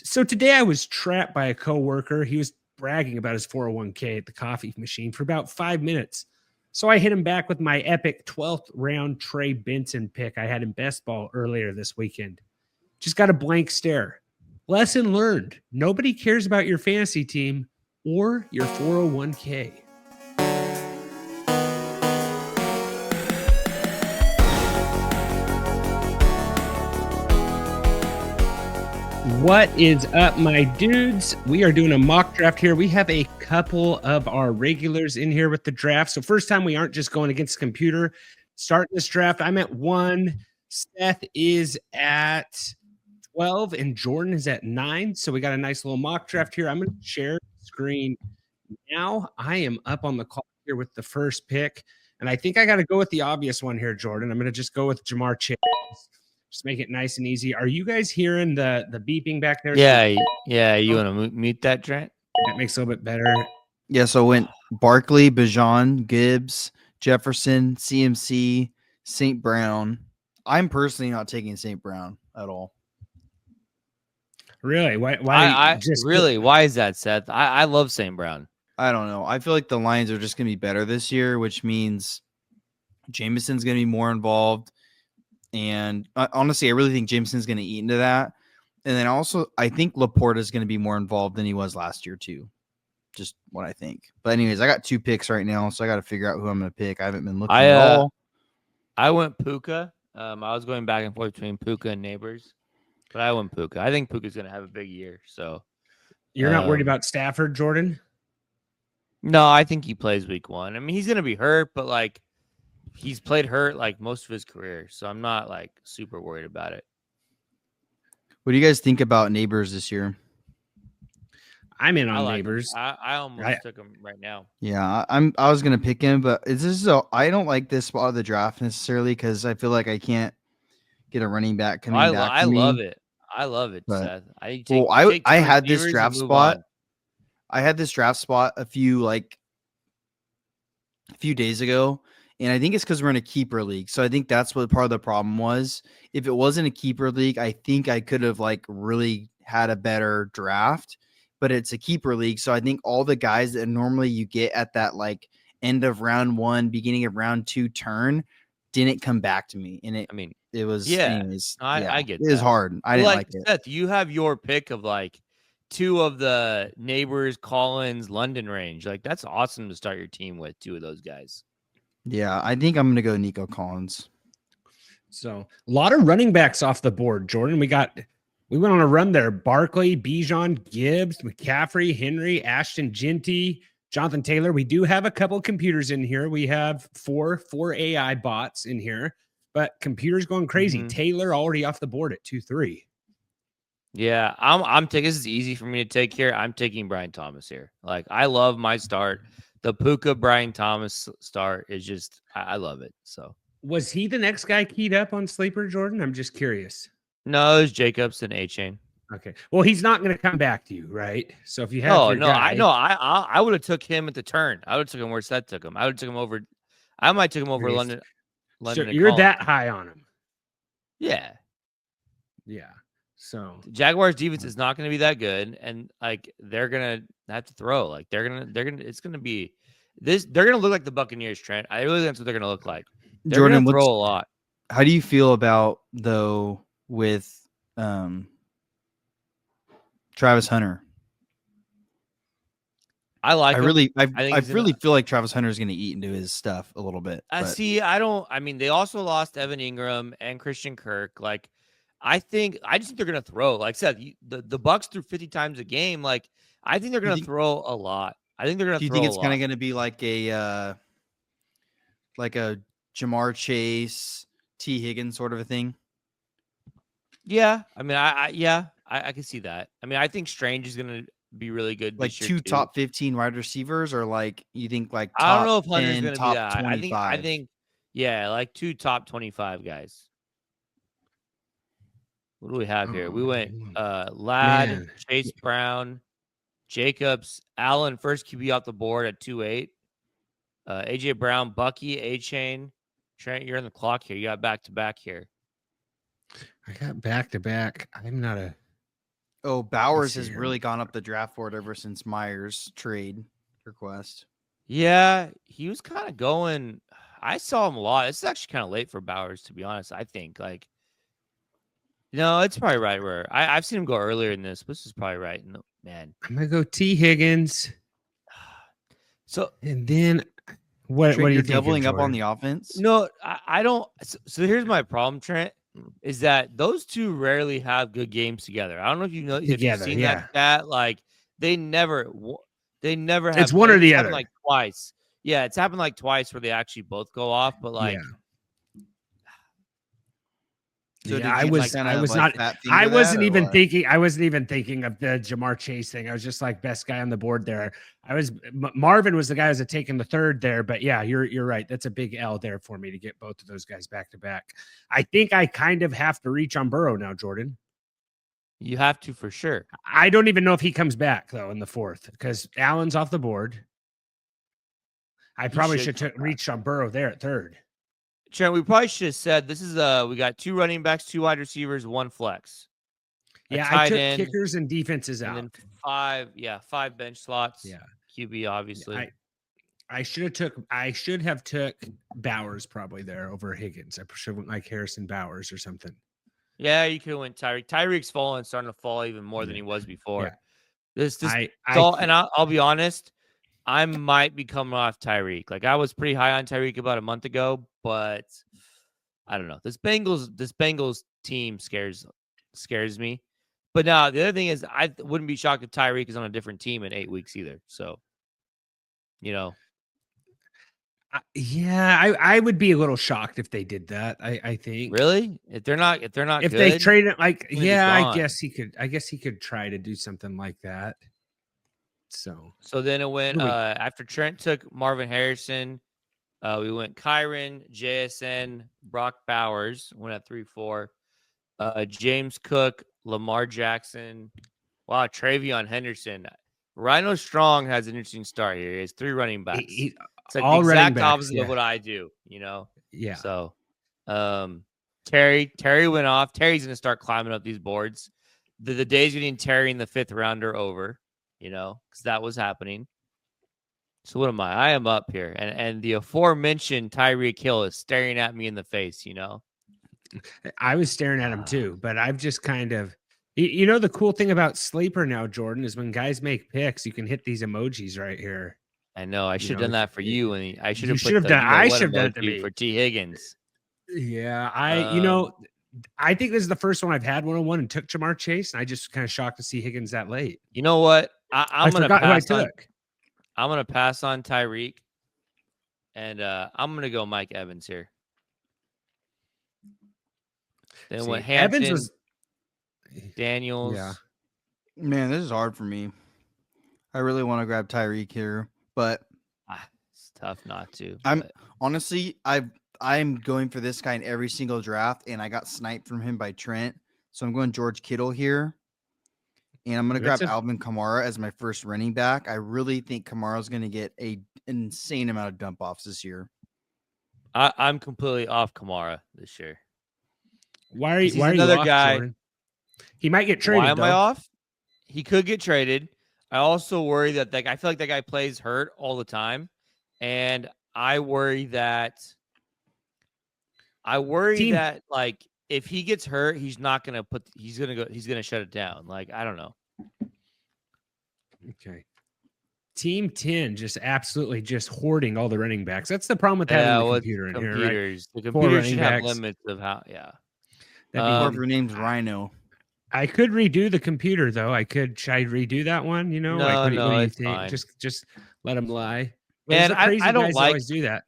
So today I was trapped by a coworker. He was bragging about his 401k at the coffee machine for about 5 minutes. So I hit him back with my epic 12th round Trey Benson pick I had in best ball earlier this weekend. Just got a blank stare. Lesson learned. Nobody cares about your fantasy team or your 401k. What is up, my dudes? We are doing a mock draft here. We have a couple of our regulars in here with the draft. So first time we aren't just going against the computer. Starting this draft, I'm at 1. Seth is at 12 and Jordan is at 9. So we got a nice little mock draft here. I'm going to share the screen now. I am up on the clock here with the first pick. And I think I got to go with the obvious one here, Jordan. I'm going to just go with Jamar Chase. Just make it nice and easy. Are you guys hearing the beeping back there? Yeah. You want to mute that, Trent? That makes it a little bit better. Yeah, so it went Barkley, Bijan, Gibbs, Jefferson, CMC, St. Brown. I'm personally not taking St. Brown at all. Really? Why why is that, Seth? I love St. Brown. I don't know. I feel like the Lions are just going to be better this year, which means Jameson's going to be more involved. And honestly, I really think Jameson's going to eat into that. And then also, I think Laporta is going to be more involved than he was last year, too. Just what I think. But anyways, I got 2 picks right now, so I got to figure out who I'm going to pick. I haven't been looking at all. I went Puka. I was going back and forth between Puka and Neighbors, but I went Puka. I think Puka's going to have a big year. So you're not worried about Stafford, Jordan? No, I think he plays week 1. I mean, he's going to be hurt, but like he's played hurt like most of his career, so I'm not like super worried about it. What do you guys think about Neighbors this year? I'm in on Neighbors. I almost took him right now. Yeah, I was gonna pick him, but I don't like this spot of the draft necessarily because I feel like I can't get a running back coming back. I love it. I love it, but, Seth. I had this draft spot. I had this draft spot a few days ago, and I think it's because we're in a keeper league. So I think that's what part of the problem was. If it wasn't a keeper league, I think I could have like really had a better draft. But it's a keeper league, so I think all the guys that normally you get at that like end of round 1, beginning of round 2 turn didn't come back to me, and it was anyways, I get it is hard. I didn't like it. Seth, you have your pick of like 2 of the Neighbors, Collins, London range. Like that's awesome to start your team with 2 of those guys. Yeah, I think I'm gonna go Nico Collins. So a lot of running backs off the board, Jordan. We went on a run there. Barkley, Bijan, Gibbs, McCaffrey, Henry, Ashton, Ginty, Jonathan Taylor. We do have a couple computers in here. We have four AI bots in here, but computers going crazy. Taylor already off the board at 2-3. Yeah, I'm taking. This is easy for me to take here. I'm taking Brian Thomas here. Like I love my start. The Puka Brian Thomas start is just I love it. So was he the next guy keyed up on Sleeper, Jordan? I'm just curious. No, it was Jacobs and A-Chain. Okay. Well, he's not going to come back to you, right? So if you have I would have took him at the turn. I would have took him where Seth took him. I would have took him over. I might take him over London. So you're that high on him. Yeah. Yeah. So the Jaguars defense is not going to be that good, and like they're gonna have to throw. Like they're gonna. It's gonna be this. They're gonna look like the Buccaneers, Trent. I really think that's what they're gonna look like. They're Jordan, gonna throw a lot. How do you feel about though with Travis Hunter? I really feel like Travis Hunter is going to eat into his stuff a little bit. See, I mean, they also lost Evan Ingram and Christian Kirk. Like, I just think they're going to throw. Like Seth, the Bucks threw 50 times a game. Like, I think they're going to throw a lot. I think they're going to. Do you think it's kind of going to be like a Jamar Chase, T. Higgins sort of a thing? Yeah, I mean, I can see that. I mean, I think Strange is going to be really good. Like 2 top 15 wide receivers, or like you think like top I don't know if Hunter's going to be that. 25. I think like 2 top 25 guys. What do we have here? We went Ladd, Chase Brown, Jacobs, Allen, first QB off the board at 2-8. AJ Brown, Bucky, A-Chain. Trent, you're on the clock here. You got back-to-back here. I got back-to-back. I'm not a Oh, Bowers see has here. really gone up the draft board ever since Myers trade request. Yeah, he was kind of going. I saw him a lot. It's actually kind of late for Bowers, to be honest. I think no, it's probably right where I've seen him go earlier in this. But this is probably right. No, man. I'm gonna go T. Higgins, So and then what Trent, are you you're thinking, doubling up on Jordan? the offense. no, I don't. So here's my problem, Trent, is that those two rarely have good games together. I don't know if you know if you've Together, seen yeah. that stat. Like they never It's have. one I or think the it's happened other. like twice. Yeah, it's happened like twice where they actually both go off. But Yeah. like, So Yeah, did you just I kind of was like not. fat I finger wasn't that, or even what? thinking. I wasn't even thinking of the Jamar Chase thing. I was just like best guy on the board there. Marvin was the guy who was taking the third there. But yeah, you're right. That's a big L there for me to get both of those guys back to back. I think I kind of have to reach on Burrow now, Jordan. you have to for sure. I don't even know if he comes back though in the fourth because Allen's off the board. I probably should have reached on Burrow there at third. Trent, we probably should have said this is we got 2 running backs, 2 wide receivers, 1 flex. Yeah, I took kickers and defenses out. And then 5 bench slots. Yeah. QB obviously. I should have took Bowers probably there over Higgins. I should have went like Harrison Bowers or something. Yeah, you could have went Tyreek. Tyreek's falling, starting to fall even more than he was before. Yeah. I'll be honest. I might be coming off Tyreek. Like I was pretty high on Tyreek about a month ago, but I don't know. This Bengals team scares me. But now the other thing is I wouldn't be shocked if Tyreek is on a different team in 8 weeks either. So, I would be a little shocked if they did that. I think really if they're not if good, they traded like I gone. guess he could try to do something like that. So then it went after Trent took Marvin Harrison, we went Kyron, JSN, Brock Bowers went at 3-4, James Cook, Lamar Jackson, wow, Travion Henderson. Rhino Strong has an interesting start here. He has 3 running backs. It's like all the exact opposite of what I do, Yeah. So Terry went off. Terry's gonna start climbing up these boards. The days getting Terry in the 5th round are over. Because that was happening. So what am I? I am up here. And the aforementioned Tyreek Hill is staring at me in the face, I was staring at him too, but I've just kind of, the cool thing about Sleeper now, Jordan, is when guys make picks, you can hit these emojis right here. I know. I should have done that for you. And I should have done. I should have done it to me for T. Higgins. Yeah. I think this is the first one I've had 1-on-1 and took Jamar Chase. And I just kind of shocked to see Higgins that late. You know what? I'm going to pass on. Took. I'm going to pass on Tyreek. And I'm going to go Mike Evans here. Then what Hampton, Evans was Daniels. Yeah. Man, this is hard for me. I really want to grab Tyreek here, but it's tough not to. Honestly, I'm going for this guy in every single draft, and I got sniped from him by Trent. So I'm going George Kittle here. And I'm going to grab Alvin Kamara as my first running back. I really think Kamara's going to get an insane amount of dump offs this year. I'm completely off Kamara this year. Why are you another guy? Jordan? He might get traded. Why am I off? He could get traded. I also worry that I feel like that guy plays hurt all the time. And I worry that like if he gets hurt, he's going to shut it down. Like, I don't know. Okay. Team 10 just absolutely just hoarding all the running backs. That's the problem with having the computer in here, right? The computer should have limits of how, yeah. That'd be your name's Rhino. I could redo the computer though. Should I redo that one? No, what do you think? Fine. Just let him lie. Man, I don't always do that.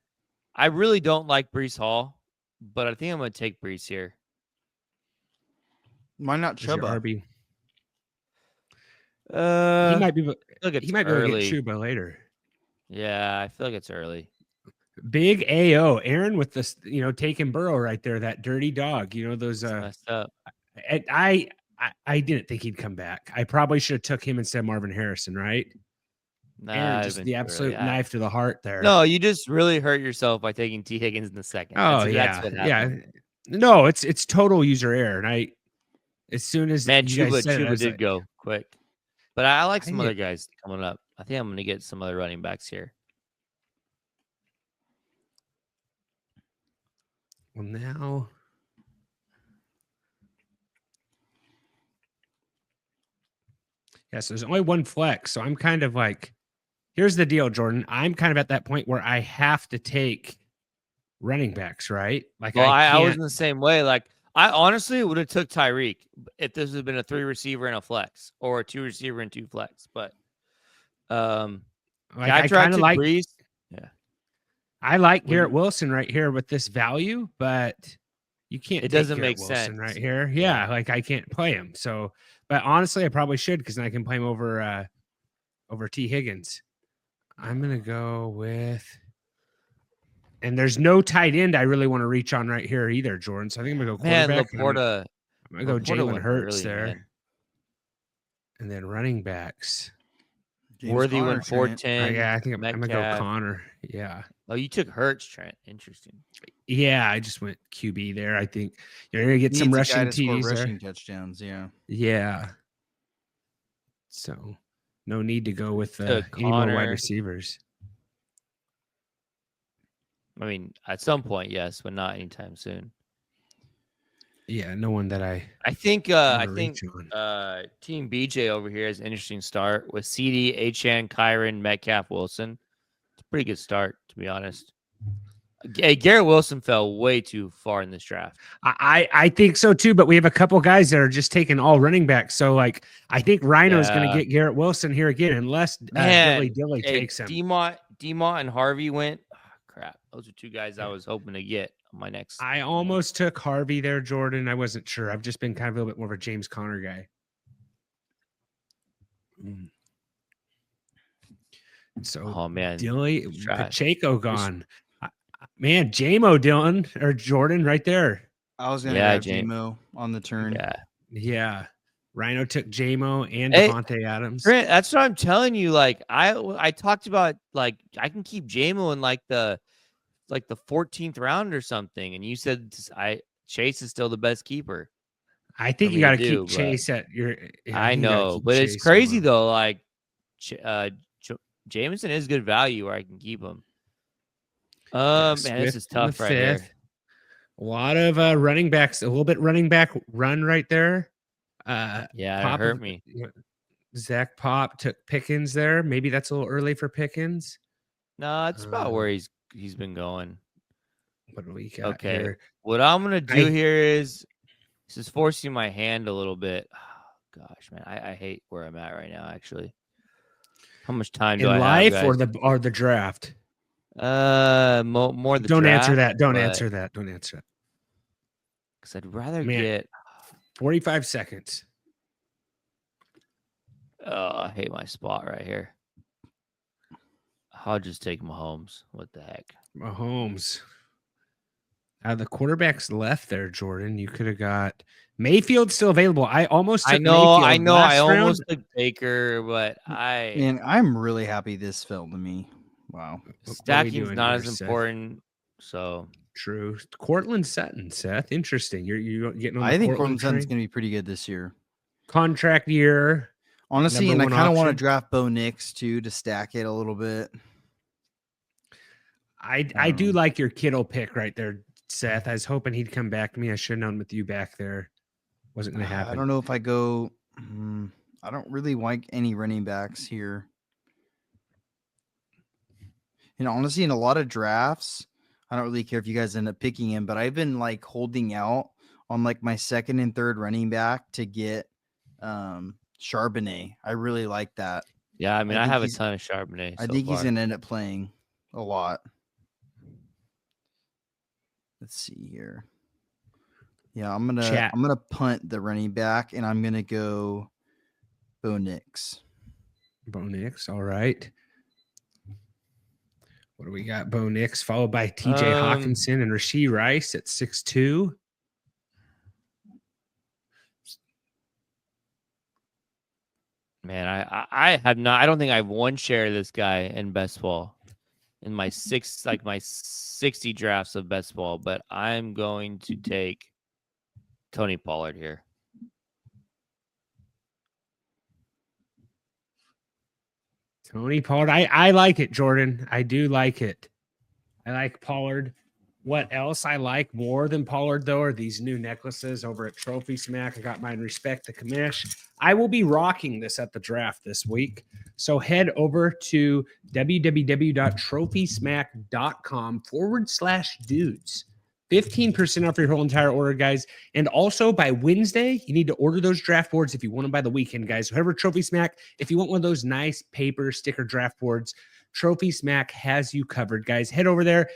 I really don't like Breece Hall, but I think I'm going to take Breece here. Why not Chuba? He might be. He might be able to get Chuba later. Yeah, I feel like it's early. Big AO Aaron with this, taking Burrow right there. That dirty dog. Those. Messed up. I didn't think he'd come back. I probably should have took him instead of Marvin Harrison, right? Nah, Aaron, just the absolute knife to the heart there. No, you just really hurt yourself by taking T. Higgins in the second. That's what happened. No, it's total user error, and As soon as Man, you guys said it, I Chuba was did like, go quick. But I like some I- other guys coming up. I think I'm going to get some other running backs here. well, now. Yes, there's only one flex. So I'm kind of like, here's the deal, Jordan. I'm kind of at that point where I have to take running backs, right? Like Well, I was can't. in the same way. Like, I honestly would have took Tyreek if this had been a 3 receiver and a flex, or a 2 receiver and 2 flex. But Like I after I kind of took like. Breeze, yeah, I like When- Garrett Wilson right here with this value, but you can't. It take doesn't Garrett make Wilson sense. right here. Yeah, like I can't play him. So, but honestly, I probably should because then I can play him over T Higgins. I'm gonna go with, and there's no tight end I really want to reach on right here either, Jordan. So I think I'm gonna go man, quarterback. and Laporta. I'm gonna go Laporta Jalen went Hurts early, there, man. and then running backs. James Worthy Conner, went Trent. 410. Yeah, I think I'm gonna go Metcalf. Connor. Yeah. Oh, you took Hurts, Trent. Interesting. Yeah, I just went QB there. I think you're gonna get some Needs a guy rushing to score TDs there. rushing touchdowns. Yeah. Yeah. So no need to go with Took any more wide Connor. receivers. I mean, at some point, yes, but not anytime soon. Yeah, no one that I think wanna reach on. Team BJ over here has an interesting start with CD, Achane, Kyron, Metcalf, Wilson. It's a pretty good start, to be honest. Garrett Wilson fell way too far in this draft. I think so too, but we have a couple guys that are just taking all running backs. So like I think Rhino's going to get Garrett Wilson here again, unless Dilly takes him. Demont and Harvey went. Oh, crap, those are two guys I was hoping to get on my next. I almost took Harvey there, Jordan. I wasn't sure. I've just been kind of a little bit more of a James Conner guy. So oh man, Dilly Pacheco gone. Man, JMO Dylan or Jordan right there. I was gonna grab JMO on the turn. Yeah. Rhino took JMO and Devontae Adams. Trent, that's what I'm telling you. Like I talked about, like I can keep JMO in like the 14th round or something, and you said Chase is still the best keeper. I think you got to keep Chase at your. I know, but it's crazy though. Like Jameson is good value where I can keep him. Man, this is tough right here. A lot of running backs, a little bit running back run right there. Yeah, it hurt me. Zach Pop took Pickens there. Maybe that's a little early for Pickens. No, it's about where he's been going. What do we got here? What I'm gonna do here is this is forcing my hand a little bit. Oh, gosh, man, I hate where I'm at right now. Actually, how much time do I have? In life or the draft? More the Don't draft, answer that. Don't answer that. Don't answer that. Because I'd rather get 45 seconds. Oh, I hate my spot right here. I'll just take Mahomes. What the heck? Mahomes. The quarterbacks left there, Jordan. You could have got Mayfield still available. I almost took Mayfield I know. I almost round. took Baker, but I'm really happy this fell to me. Wow. Stacking's not as important. So true. Cortland Sutton, Seth. Interesting. You're getting on. I think Cortland Sutton's going to be pretty good this year. Contract year. Honestly, and I kind of want to draft Bo Nix too to stack it a little bit. I do like your Kittle pick right there, Seth. I was hoping he'd come back to me. I should have known with you back there. Wasn't going to happen. I don't know if I go. I don't really like any running backs here. And honestly, in a lot of drafts, I don't really care if you guys end up picking him, but I've been like holding out on like my second and third running back to get Charbonnet. I really like that. Yeah, I mean, I have a ton of Charbonnet. I think he's going to end up playing a lot. Let's see here. Yeah, I'm gonna punt the running back, and I'm gonna go Bo Nix. Bo Nix, all right. What do we got? Bo Nix, followed by TJ Hawkinson and Rashee Rice at 6'2". Man, I have not. I don't think I have one share of this guy in best ball in my 60 drafts of best ball, but I'm going to take Tony Pollard here. Tony Pollard. I like it, Jordan. I do like it. I like Pollard. What else I like more than Pollard, though, are these new necklaces over at Trophy Smack. I got mine. Respect the commish. I will be rocking this at the draft this week. So head over to www.trophysmack.com/dudes. 15% off your whole entire order, guys. And also by Wednesday, you need to order those draft boards if you want them by the weekend, guys. So whoever Trophy Smack, if you want one of those nice paper sticker draft boards, Trophy Smack has you covered, guys. Head over there.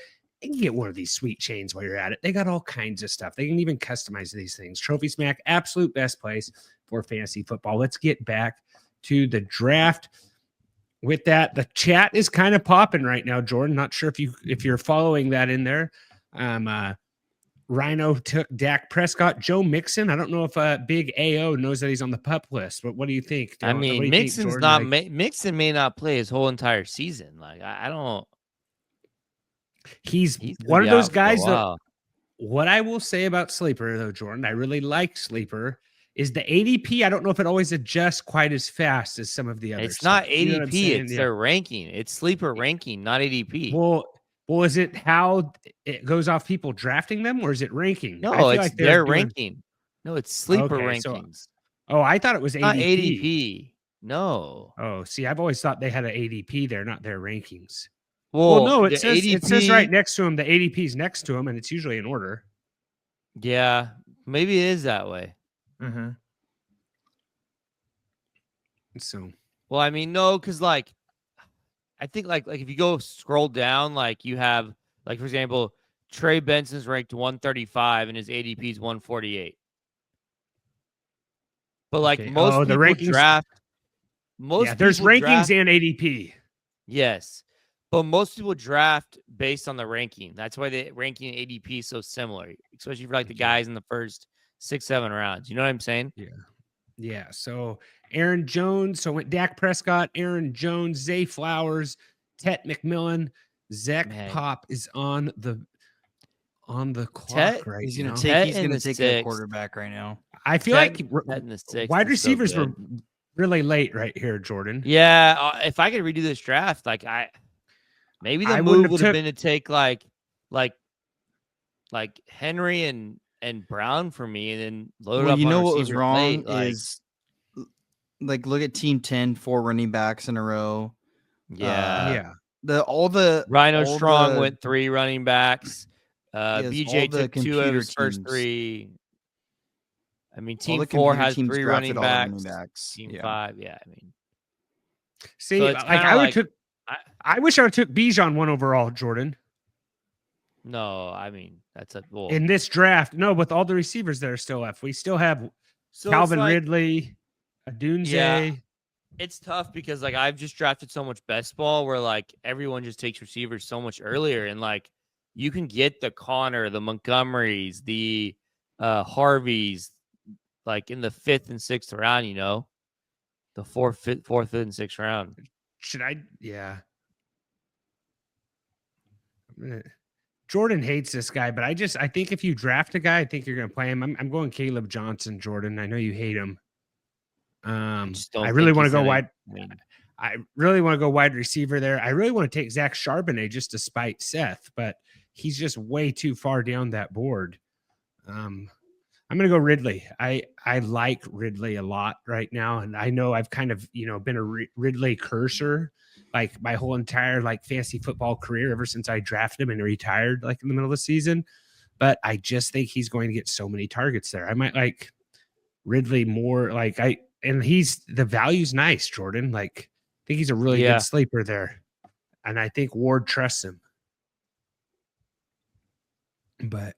You can get one of these sweet chains while you're at it. They got all kinds of stuff. They can even customize these things. Trophy Smack, absolute best place for fantasy football. Let's get back to the draft. With that, the chat is kind of popping right now, Jordan. Not sure if you're following that in there. Rhino took Dak Prescott. Joe Mixon. I don't know if Big AO knows that he's on the pup list, but what do you think? I mean, Mixon's not. Mixon may not play his whole entire season. Like I don't. He's one of those guys that. What I will say about Sleeper, though, Jordan, I really like Sleeper. Is the ADP? I don't know if it always adjusts quite as fast as some of the others. It's not ADP. You know it's their ranking. It's Sleeper ranking, not ADP. Well, is it how it goes off people drafting them, or is it ranking? No, it's like their ranking. No, it's Sleeper rankings. I thought it was ADP. Not ADP. No. Oh, see, I've always thought they had an ADP there, not their rankings. Well, no, it says right next to him. The ADP's next to him, and it's usually in order. Yeah, maybe it is that way. Mm-hmm. So, well, I mean, no, because like, I think like if you go scroll down, like you have like for example, Trey Benson's ranked 135 and his ADP is 148. But like most people rankings draft, there's rankings and ADP. Yes. But most people draft based on the ranking. That's why the ranking and ADP is so similar, especially for like the guys in the first 6-7 rounds. You know what I'm saying? Yeah. Yeah. So Aaron Jones. So went Dak Prescott, Aaron Jones, Zay Flowers, Tet McMillan, Zach Pop is on the clock right now. He's gonna take a quarterback right now. I feel like wide receivers were really late right here, Jordan. Yeah. If I could redo this draft, like maybe the move would have been to take like Henry and Brown for me, and then load up. You know what was wrong is like look at Team 10, 4 running backs in a row. Yeah, Rhino Strong went 3 running backs. BJ took 2 of his first 3. I mean, Team 4 has 3 running backs. Team 5, yeah. I mean, see, so I wish I would took Bijan 1 overall, Jordan. No, I mean that's in this draft. No, with all the receivers that are still left, we still have Calvin Ridley, Adunze. Yeah, it's tough because like I've just drafted so much best ball where like everyone just takes receivers so much earlier, and like you can get the Connor, the Montgomerys, the Harveys, like in the 5th and 6th round. You know, the 4th, 5th, and 6th round. Should I? Yeah. Jordan hates this guy, but I think if you draft a guy, I think you're going to play him. I'm going Caleb Johnson, Jordan. I know you hate him. I really want to go wide. I really want to go wide receiver there. I really want to take Zach Charbonnet just to spite Seth, but he's just way too far down that board. I'm going to go Ridley. I like Ridley a lot right now, and I know I've kind of been a Ridley cursor like my whole entire like fantasy football career ever since I drafted him and retired like in the middle of the season. But I just think he's going to get so many targets there. I might like Ridley more. And the value's nice, Jordan. Like I think he's a really good sleeper there, and I think Ward trusts him. But.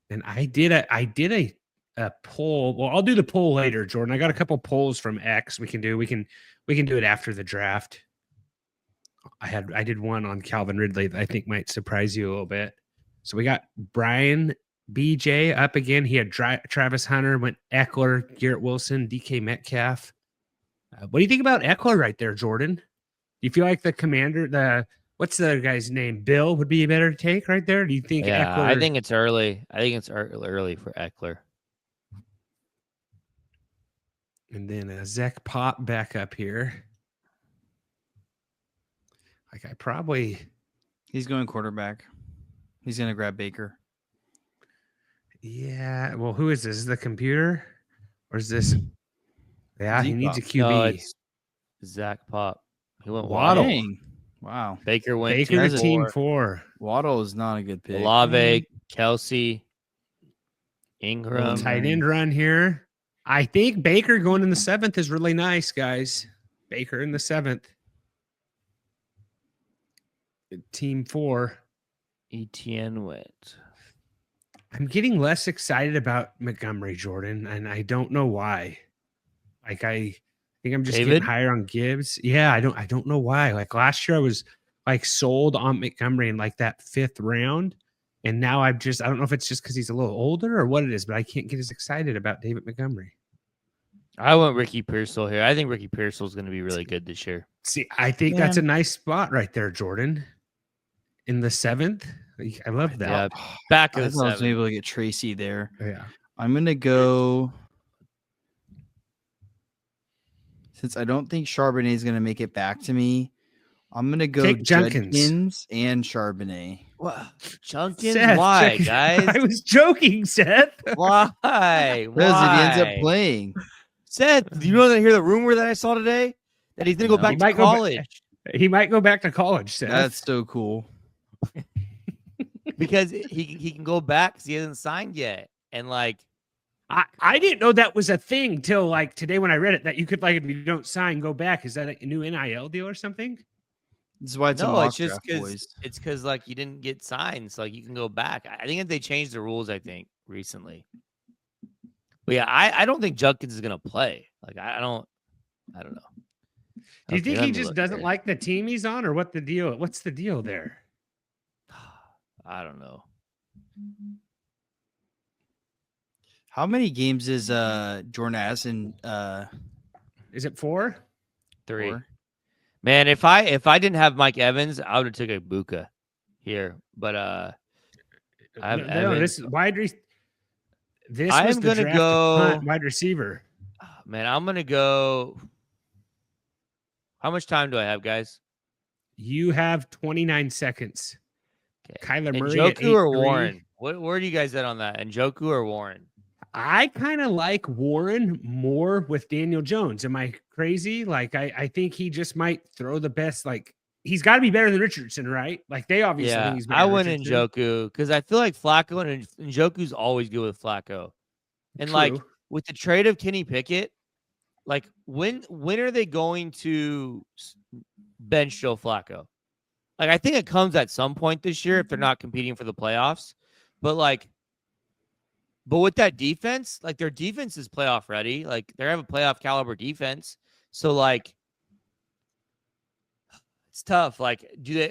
And I did a poll. Well, I'll do the poll later, Jordan. I got a couple polls from X we can do. We can do it after the draft. I did one on Calvin Ridley that I think might surprise you a little bit. So we got Brian BJ up again. He had Travis Hunter, went Eckler, Garrett Wilson, DK Metcalf. What do you think about Eckler right there, Jordan? Do you feel like the commander, what's the guy's name? Bill would be better to take right there? Do you think Eckler? I think it's early. I think it's early for Eckler. And then Zach Pop back up here. Like I probably. He's going quarterback. He's going to grab Baker. Yeah. Well, who is this? Is the computer? Or is this? Yeah, he needs a QB. No, it's Zach Pop. He went Waddle. Waddle. Dang. Wow. Baker went Baker team to team 4. 4. Waddle is not a good pick. Olave, Kelsey, Ingram. Tight end run here. I think Baker going in the 7th is really nice, guys. Baker in the 7th. Team 4. ETN went. I'm getting less excited about Montgomery, Jordan, and I don't know why. Like I think I'm just getting higher on Gibbs. Yeah, I don't know why. Like last year I was like sold on Montgomery in like that 5th round. And now I don't know if it's just because he's a little older or what it is, but I can't get as excited about David Montgomery. I went Ricky Pearsall here. I think Ricky Pearsall is going to be really good this year. See, I think that's a nice spot right there, Jordan. In the 7th. I love that. Yeah, back of the 7th. I was able to get Tracy there. Yeah. I'm going to go. Since I don't think Charbonnet is going to make it back to me, I'm going to go Take Judkins and Charbonnet. What? Junkins? Seth, Why, guys? I was joking, Seth. Why? Because if he ends up playing. Seth, do you know that hear the rumor that I saw today? That he's going to go back to college. He might go back to college, Seth. That's so cool. Because he can go back because he hasn't signed yet. And like I didn't know that was a thing till like today when I read it, that you could, like, if you don't sign, go back. Is that a new NIL deal or something? This is why it's it's just because like you didn't get signed, so like you can go back. I think that they changed the rules, I think, recently. But yeah, I don't think Judkins is gonna play. Like I don't know. Do you think he just doesn't like the team he's on, or what the deal? What's the deal there? I don't know. How many games is Jordan Addison? Is it 4? 3. 4? Man, if I didn't have Mike Evans, I would have took a Buka here. But I have this is wide receiver. This I was am the gonna draft go wide receiver. Man, I'm gonna go. How much time do I have, guys? You have 29 seconds. Okay. Kyler Murray Njoku or Warren? Where are you guys at on that? Njoku or Warren? I kind of like Warren more with Daniel Jones. Am I crazy? Like, I think he just might throw the best. Like, he's got to be better than Richardson, right? Like, they obviously think he's better. I went Njoku because I feel like Flacco and Njoku's always good with Flacco. And like with the trade of Kenny Pickett, like when are they going to bench Joe Flacco? Like, I think it comes at some point this year if they're not competing for the playoffs. But with that defense, like their defense is playoff ready. Like they have a playoff caliber defense. So like it's tough. Like,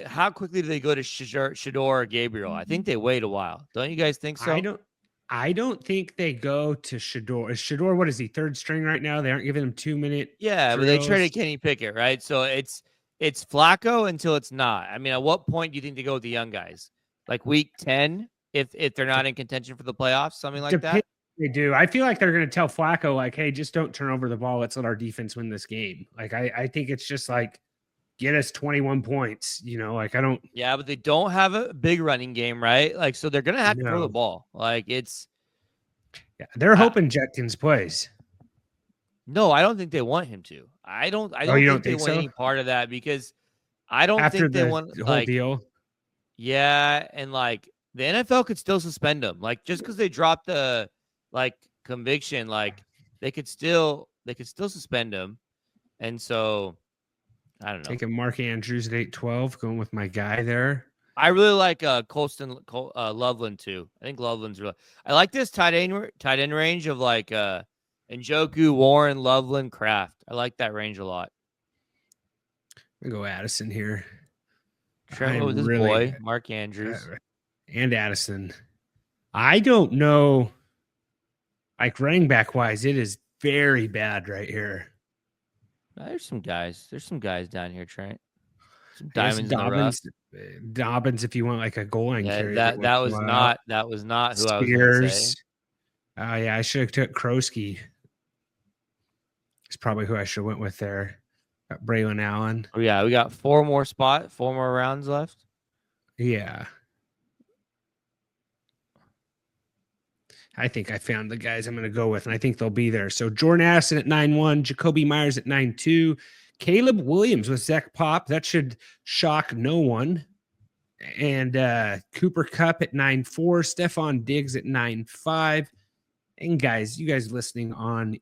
how quickly do they go to Shador or Gabriel? I think they wait a while. Don't you guys think so? I don't think they go to Shador. Is Shador, what is he, 3rd string right now? They aren't giving him 2-minute. Yeah, but they traded Kenny Pickett, right? So it's Flacco until it's not. I mean, at what point do you think they go with the young guys? Like week 10, if they're not in contention for the playoffs, something like that? They do. I feel like they're going to tell Flacco, like, hey, just don't turn over the ball. Let's let our defense win this game. Like, I think it's just like, get us 21 points, like I don't. Yeah, but they don't have a big running game, right? Like, so they're going to have to throw the ball. Like, they're hoping Judkins plays. No, I don't think they want him to. I don't think they want any part of that because I don't think they want the whole deal. Yeah, and like the NFL could still suspend him. Like just because they dropped the conviction, like they could still suspend him. And so I don't know. Taking Mark Andrews at 8-12, going with my guy there. I really like Colston Loveland too. I think Loveland's really. I like this tight end range of like Njoku, Warren, Loveland, Kraft. I like that range a lot. I'm gonna go Addison here. Trent with his boy, Mark Andrews. And Addison. I don't know. Like running back wise, it is very bad right here. There's some guys. There's some guys down here, Trent. Some diamonds in the rough. Dobbins, if you want like a goal line carry. That was not who I was going to say. Oh yeah, I should have took Krosky. It's probably who I should have went with there. Got Braylon Allen. Oh yeah, we got 4 more rounds left. Yeah. I think I found the guys I'm going to go with, and I think they'll be there. So Jordan Addison at 9-1, Jacoby Myers at 9-2, Caleb Williams with Zach Pop. That should shock no one. And Cooper Kupp at 9-4, Stephon Diggs at 9-5. And guys, you guys listening on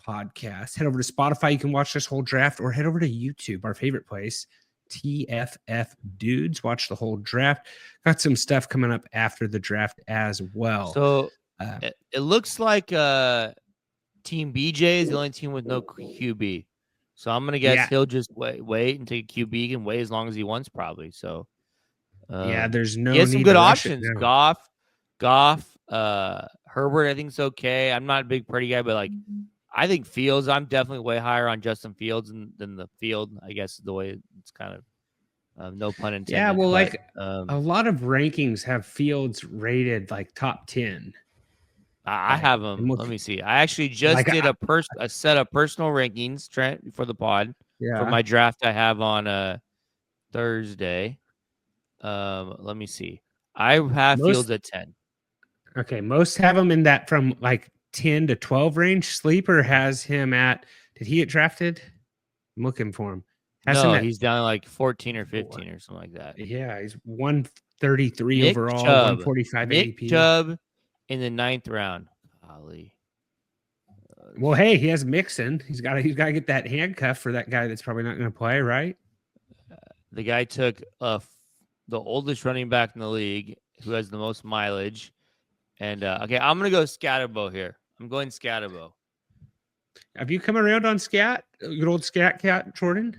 podcast, head over to Spotify. You can watch this whole draft, or head over to YouTube, our favorite place, TFF Dudes. Watch the whole draft. Got some stuff coming up after the draft as well. So it looks like Team BJ is the only team with no QB. So I'm gonna guess he'll just wait and take a QB. He can wait as long as he wants, probably. So there's no. He has some good options. No. Goff, Herbert. I think it's okay. I'm not a big pretty guy, but like I think Fields. I'm definitely way higher on Justin Fields than the field. I guess the way it's kind of no pun intended. Yeah, well, but, a lot of rankings have Fields rated like top 10. I have them. Let me see. I actually just did a set of personal rankings, Trent, for the pod. Yeah. For my draft I have on Thursday. Let me see. I have Fields at 10. Okay, most have him in that from like 10 to 12 range. Sleeper has him at. Did he get drafted? I'm looking for him. He's down like 14 or 15 or something like that. Yeah, he's 133 overall, 145 Nick ADP. Chubb in the 9th round. Golly. Well, hey, he has Mixon. He's got to get that handcuff for that guy that's probably not going to play, right? The guy took the oldest running back in the league, who has the most mileage. And okay, I'm gonna go Scatterbo here. I'm going Scatterbo. Have you come around on Scat? Good old Scat Cat, Jordan?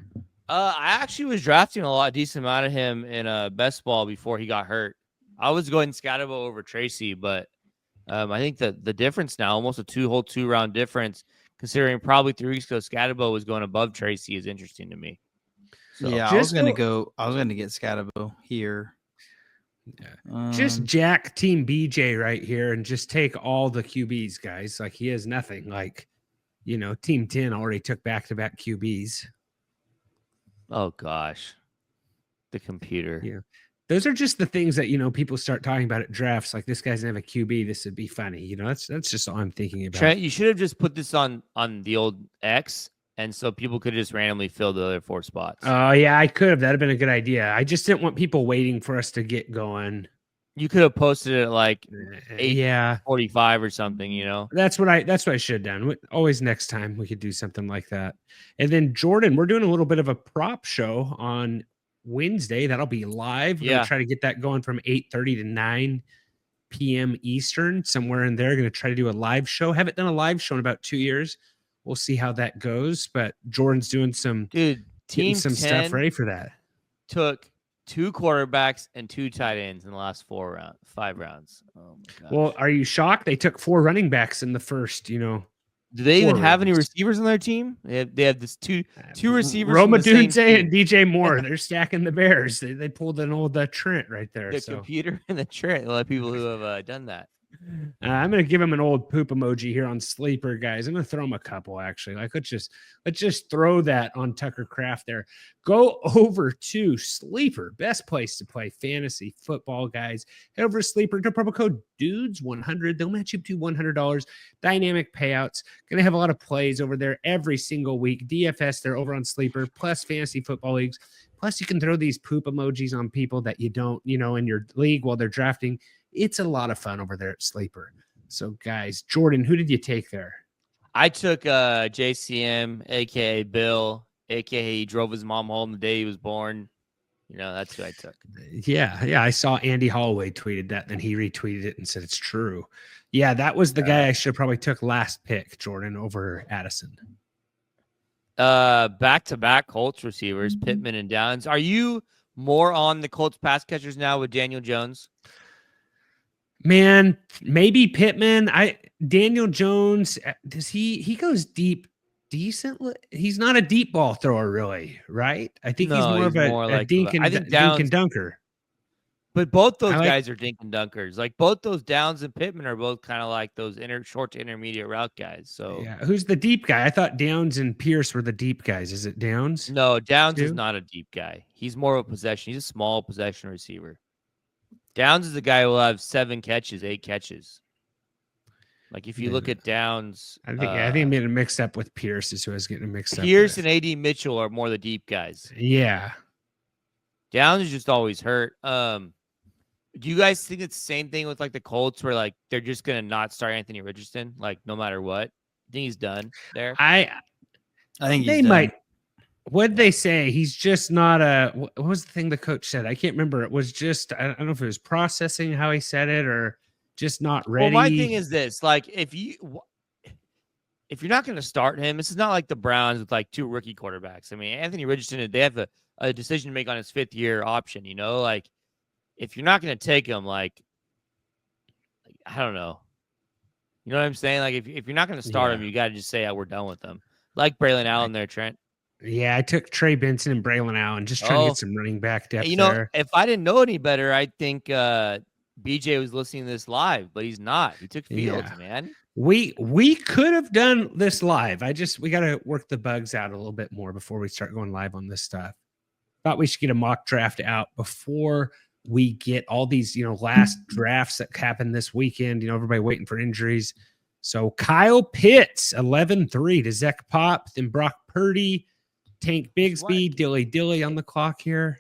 I actually was drafting a decent amount of him in best ball before he got hurt. I was going Scatterbo over Tracy, but I think that the difference now, almost a 2-round difference, considering probably 3 weeks ago Scatterbo was going above Tracy, is interesting to me. So, yeah, I was gonna get Scatterbo here. Yeah. Just jack Team BJ right here and just take all the QBs, guys. Like he has nothing. Like, Team 10 already took back-to-back QBs. Oh gosh. The computer. Yeah. Those are just the things that, people start talking about at drafts. Like this guy's gonna have a QB. This would be funny. That's just all I'm thinking about. Trent, you should have just put this on the old X. And so people could just randomly fill the other 4 spots. Oh, yeah, I could have. That would have been a good idea. I just didn't want people waiting for us to get going. You could have posted it like 8:45 or something, That's what I should have done. Always next time we could do something like that. And then Jordan, we're doing a little bit of a prop show on Wednesday. That'll be live. We're gonna try to get that going from 8:30 to 9 p.m. Eastern, somewhere in there. Going to try to do a live show. Haven't done a live show in about 2 years. We'll see how that goes, but Jordan's doing some stuff ready for that. Took 2 quarterbacks and 2 tight ends in the last 5 rounds. Oh my gosh. Well, are you shocked? They took 4 running backs in the first, Do they even have any receivers on their team? They have this two receivers. Roma Dunze and DJ Moore. They're stacking the Bears. They pulled an old Trent right there. The computer and the Trent. A lot of people who have done that. I'm gonna give him an old poop emoji here on Sleeper, guys. I'm gonna throw him a couple actually. Like let's just throw that on Tucker Craft there. Go over to Sleeper, best place to play fantasy football, guys. Head over to Sleeper, enter promo code DUDES100. They'll match you up to $100. Dynamic payouts. Gonna have a lot of plays over there every single week. DFS, they're over on Sleeper, plus fantasy football leagues. Plus, you can throw these poop emojis on people that you don't, in your league while they're drafting. It's a lot of fun over there at Sleeper. So, guys, Jordan, who did you take there? I took JCM, a.k.a. Bill, a.k.a. he drove his mom home the day he was born. That's who I took. Yeah. I saw Andy Holloway tweeted that, then he retweeted it and said it's true. Yeah, that was the guy I should have probably took last pick, Jordan, over Addison. Back-to-back Colts receivers, Pittman and Downs. Are you more on the Colts pass catchers now with Daniel Jones? Man, maybe Pittman. Daniel Jones, does he goes deep decently? He's not a deep ball thrower, really, right? I think he's more of a dink and dunker. But both those guys are dink and dunkers. Like both those Downs and Pittman are both kind of like those short to intermediate route guys. So yeah, who's the deep guy? I thought Downs and Pierce were the deep guys. Is it Downs? No, Downs is not a deep guy. He's more of a possession. He's a small possession receiver. Downs is a guy who will have 7 catches, 8 catches. Like if you look at Downs, I think I'm getting mixed up with Pierce. Is who I was getting mixed up. Pierce and AD Mitchell are more the deep guys. Yeah, Downs is just always hurt. Do you guys think it's the same thing with like the Colts, where like they're just gonna not start Anthony Richardson, like no matter what? I think he's done there. I think they might. What'd they say? He's just not a. What was the thing the coach said? I can't remember. It was just I don't know if it was processing how he said it or just not ready. Well, my thing is this: like if you're not going to start him, this is not like the Browns with like 2 rookie quarterbacks. I mean, Anthony Richardson, they have a decision to make on his 5th-year option. You know, like if you're not going to take him, like I don't know. You know what I'm saying? Like if you're not going to start him, you got to just say, we're done with him. Like Braylon Allen there, Trent. Yeah, I took Trey Benson and Braylon Allen, just trying to get some running back depth. You know, if I didn't know any better, I think BJ was listening to this live, but he's not. He took Fields, man. We could have done this live. We got to work the bugs out a little bit more before we start going live on this stuff. Thought we should get a mock draft out before we get all these, last drafts that happened this weekend. Everybody waiting for injuries. So Kyle Pitts, 11-3 to Zach Pop, then Brock Purdy, Tank Bigsby, Dilly on the clock here.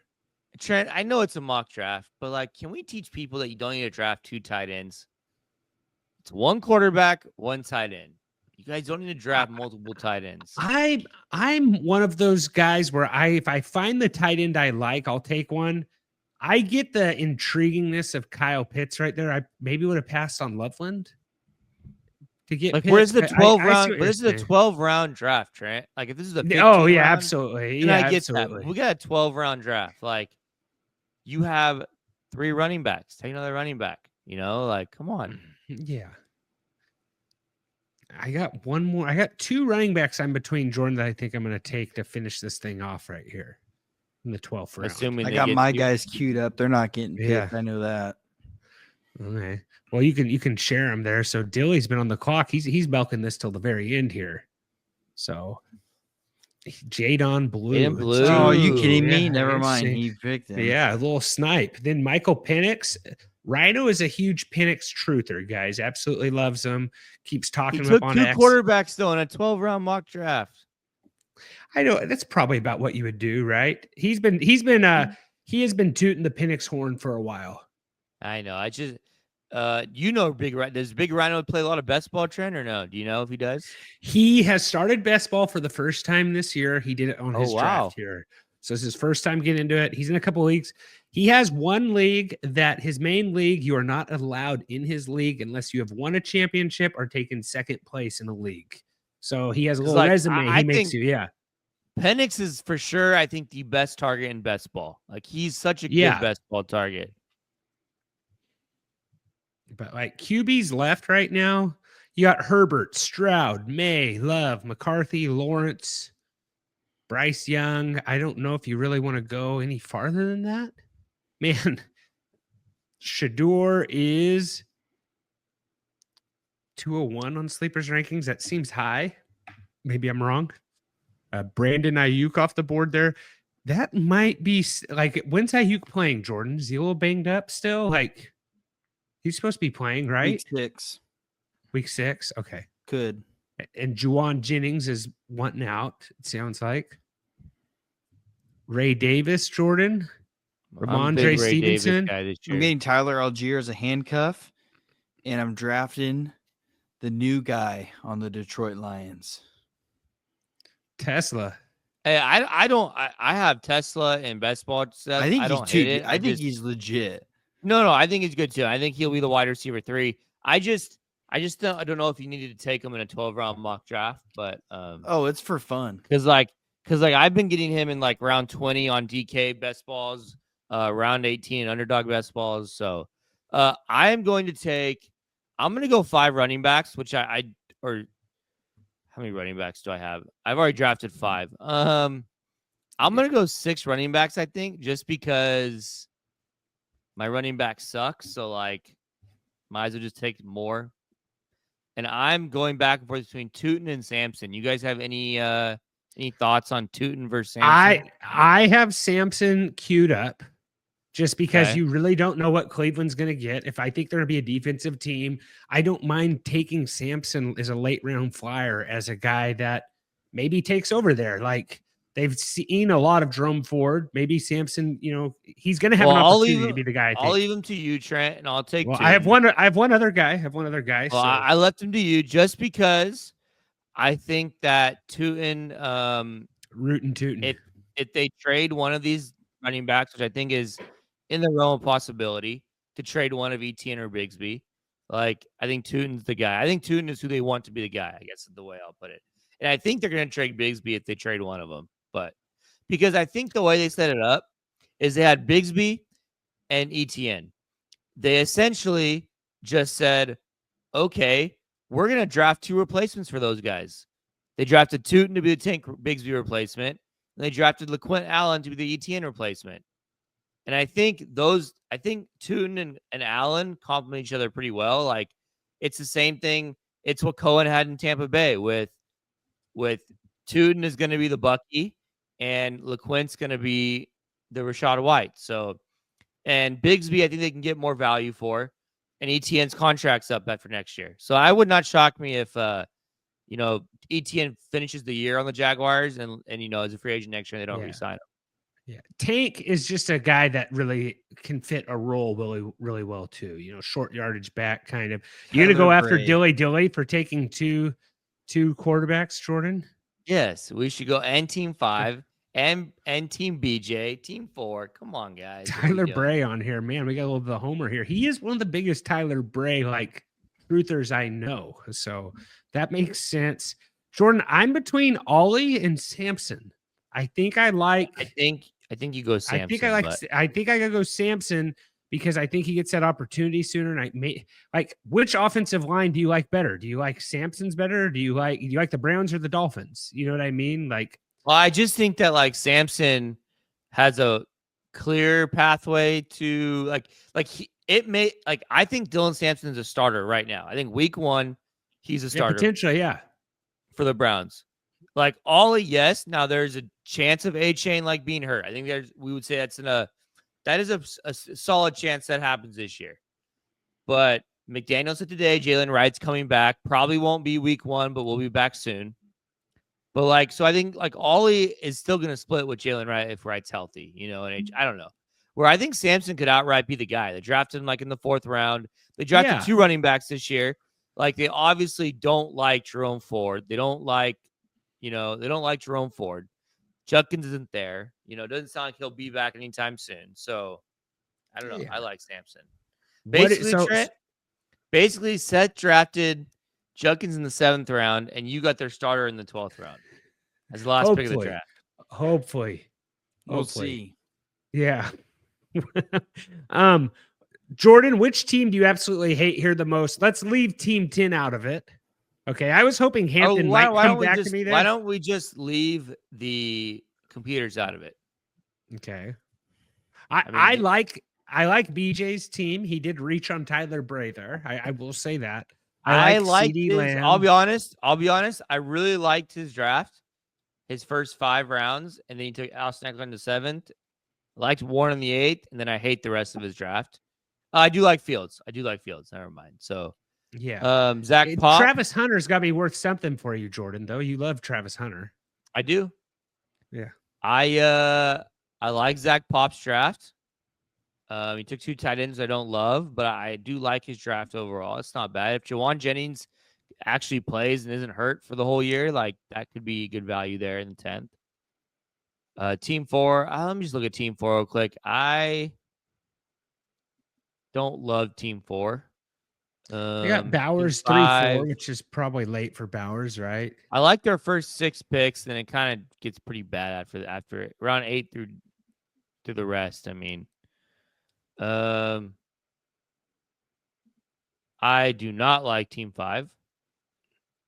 Trent, I know it's a mock draft, but like, can we teach people that you don't need to draft 2 tight ends? It's 1 quarterback, 1 tight end. You guys don't need to draft multiple tight ends. I'm one of those guys where if I find the tight end I like, I'll take one. I get the intriguingness of Kyle Pitts right there. I maybe would have passed on Loveland to get like Pitts, where's the 12 round? But this is a 12-round draft, Trent. Like if this is a 15 round, absolutely. Yeah, I get absolutely. that. We got a 12-round draft. Like you have 3 running backs. Take another running back. Like come on. Yeah. I got one more. I got 2 running backs I'm between, Jordan, that I think I'm going to take to finish this thing off right here in the 12th round. Assuming I got my guys queued up. They're not getting picked. Yeah. I know that. Okay. Well, you can share them there. So Dilly's been on the clock. He's milking this till the very end here. So Jadon Blue. Oh, are you kidding me? Yeah, Never mind. He picked him. Yeah, a little snipe. Then Michael Penix. Rhino is a huge Penix truther, guys. Absolutely loves him. Keeps talking up on 2 X. quarterbacks though in a 12-round mock draft. I know that's probably about what you would do, right? He has been tooting the Penix horn for a while. I know. I just does Big Rhino play a lot of best ball, Trent, or no? Do you know if he does? He has started best ball for the first time this year. He did it on his draft here. So it's his first time getting into it. He's in a couple of leagues. He has one league that his main league, you are not allowed in his league unless you have won a championship or taken second place in a league. So he has a little resume. He makes you, yeah. Penix is for sure, I think, the best target in best ball. Like he's such a good best ball target. But like QB's left right now, you got Herbert, Stroud, May, Love, McCarthy, Lawrence, Bryce Young. I don't know if you really want to go any farther than that. Man, Shador is 201 on Sleepers rankings. That seems high. Maybe I'm wrong. Brandon Ayuk off the board there. That might be like, when's Ayuk playing, Jordan? Is he a little banged up still? Like, he's supposed to be playing, right? Week 6? Okay. Good. And Juwan Jennings is wanting out, it sounds like. Ray Davis, Jordan. Ramondre Stevenson. I'm getting Tyler Algier as a handcuff, and I'm drafting the new guy on the Detroit Lions. Tesla. Hey, I have Tesla in best ball. Seth. I think I think he's legit. No, I think he's good too. I think he'll be the wide receiver 3. I don't know if you needed to take him in a 12-round mock draft, but it's for fun. Because I've been getting him in like round 20 on DK best balls, round 18 underdog best balls. So I'm going to go 5 running backs, which how many running backs do I have? I've already drafted 5. I'm going to go 6 running backs, I think, just because My running back sucks, so like, might as well just take more. And I'm going back and forth between Tootin and Samson. You guys have any thoughts on Tootin versus Samson? I have Samson queued up just because Okay. you really don't know what Cleveland's going to get. If I think they're going to be a defensive team, I don't mind taking Samson as a late round flyer as a guy that maybe takes over there. Like they've seen a lot of Jerome Ford. Maybe Samson, he's going to have an opportunity to be the guy. I'll leave him to you, Trent, and I'll take. Well, Tootin. I have one other guy. Well, So I left him to you just because I think that Tootin, rootin' tootin'. If they trade one of these running backs, which I think is in the realm of possibility, to trade one of Etienne or Bigsby, like I think Tootin's the guy. I think Tootin is who they want to be the guy, I guess is the way I'll put it. And I think they're going to trade Bigsby if they trade one of them. But because I think the way they set it up is they had Bigsby and Etienne. They essentially just said, okay, we're going to draft 2 replacements for those guys. They drafted Tootin to be the Tank Bigsby replacement, and they drafted LeQuint Allen to be the Etienne replacement. And I think Tootin and Allen complement each other pretty well. Like, it's the same thing. It's what Cohen had in Tampa Bay with Tootin is going to be the Bucky, and LeQuint's going to be the Rashad White. So, and Bigsby, I think they can get more value for, and Etienne's contract's up for next year. So I would not shock me if, Etienne finishes the year on the Jaguars and as a free agent next year, they don't re-sign him. Yeah. Tank is just a guy that really can fit a role really, really well too. Short yardage back kind of. You're going to go after Dilly for taking two quarterbacks, Jordan? Yes, we should go and Team 5 and Team BJ, Team 4. Come on, guys. Tyler Bray on here. Man, we got a little bit of Homer here. He is one of the biggest Tyler Bray truthers I know. So that makes sense. Jordan, I'm between Ollie and Samson. I think you go Samson. I think I gotta go Samson because I think he gets that opportunity sooner. And which offensive line do you like better? Do you like Samson's better? Or do you like the Browns or the Dolphins? You know what I mean? Well, I just think that Samson has a clear pathway to I think Dylan Sampson's a starter right now. I think week 1, he's a starter. Potentially, yeah. For the Browns. Ollie, yes. Now there's a chance of A-Chain being hurt. I think we would say that is a solid chance that happens this year. But McDaniel said today Jalen Wright's coming back. Probably won't be week 1, but we'll be back soon. But so I think Ollie is still going to split with Jalen Wright if Wright's healthy, and I don't know. Where I think Samson could outright be the guy. They drafted him in the 4th round. They drafted 2 running backs this year. They obviously don't like Jerome Ford. They don't like Jerome Ford. Judkins isn't there. Doesn't sound like he'll be back anytime soon. So I don't know. Yeah. I like Samson. Basically, Seth drafted Judkins in the 7th round, and you got their starter in the 12th round as the last pick of the draft. Hopefully. We'll see. Yeah. Jordan, which team do you absolutely hate here the most? Let's leave Team 10 out of it. Okay, I was hoping Hampton might come back to me there. Why don't we just leave the computers out of it? Okay. I like BJ's team. He did reach on Tyler Bray there. I will say that. I like CeeDee Lamb. I'll be honest. I really liked his draft, his first 5 rounds, and then he took Austin Eckler in the 7th. Liked Warren in the 8th, and then I hate the rest of his draft. I do like Fields. Never mind. So. Yeah. Zach Pop. Travis Hunter's got to be worth something for you, Jordan, though. You love Travis Hunter. I do. Yeah. I like Zach Pop's draft. He took 2 tight ends I don't love, but I do like his draft overall. It's not bad. If Jawan Jennings actually plays and isn't hurt for the whole year, that could be good value there in the 10th. Team 4. Let me just look at Team 4 real quick. I don't love Team 4. They got Bowers 3-4, which is probably late for Bowers, right? I like their first 6 picks, then it kind of gets pretty bad after around 8 through the rest. I mean, I do not like Team 5.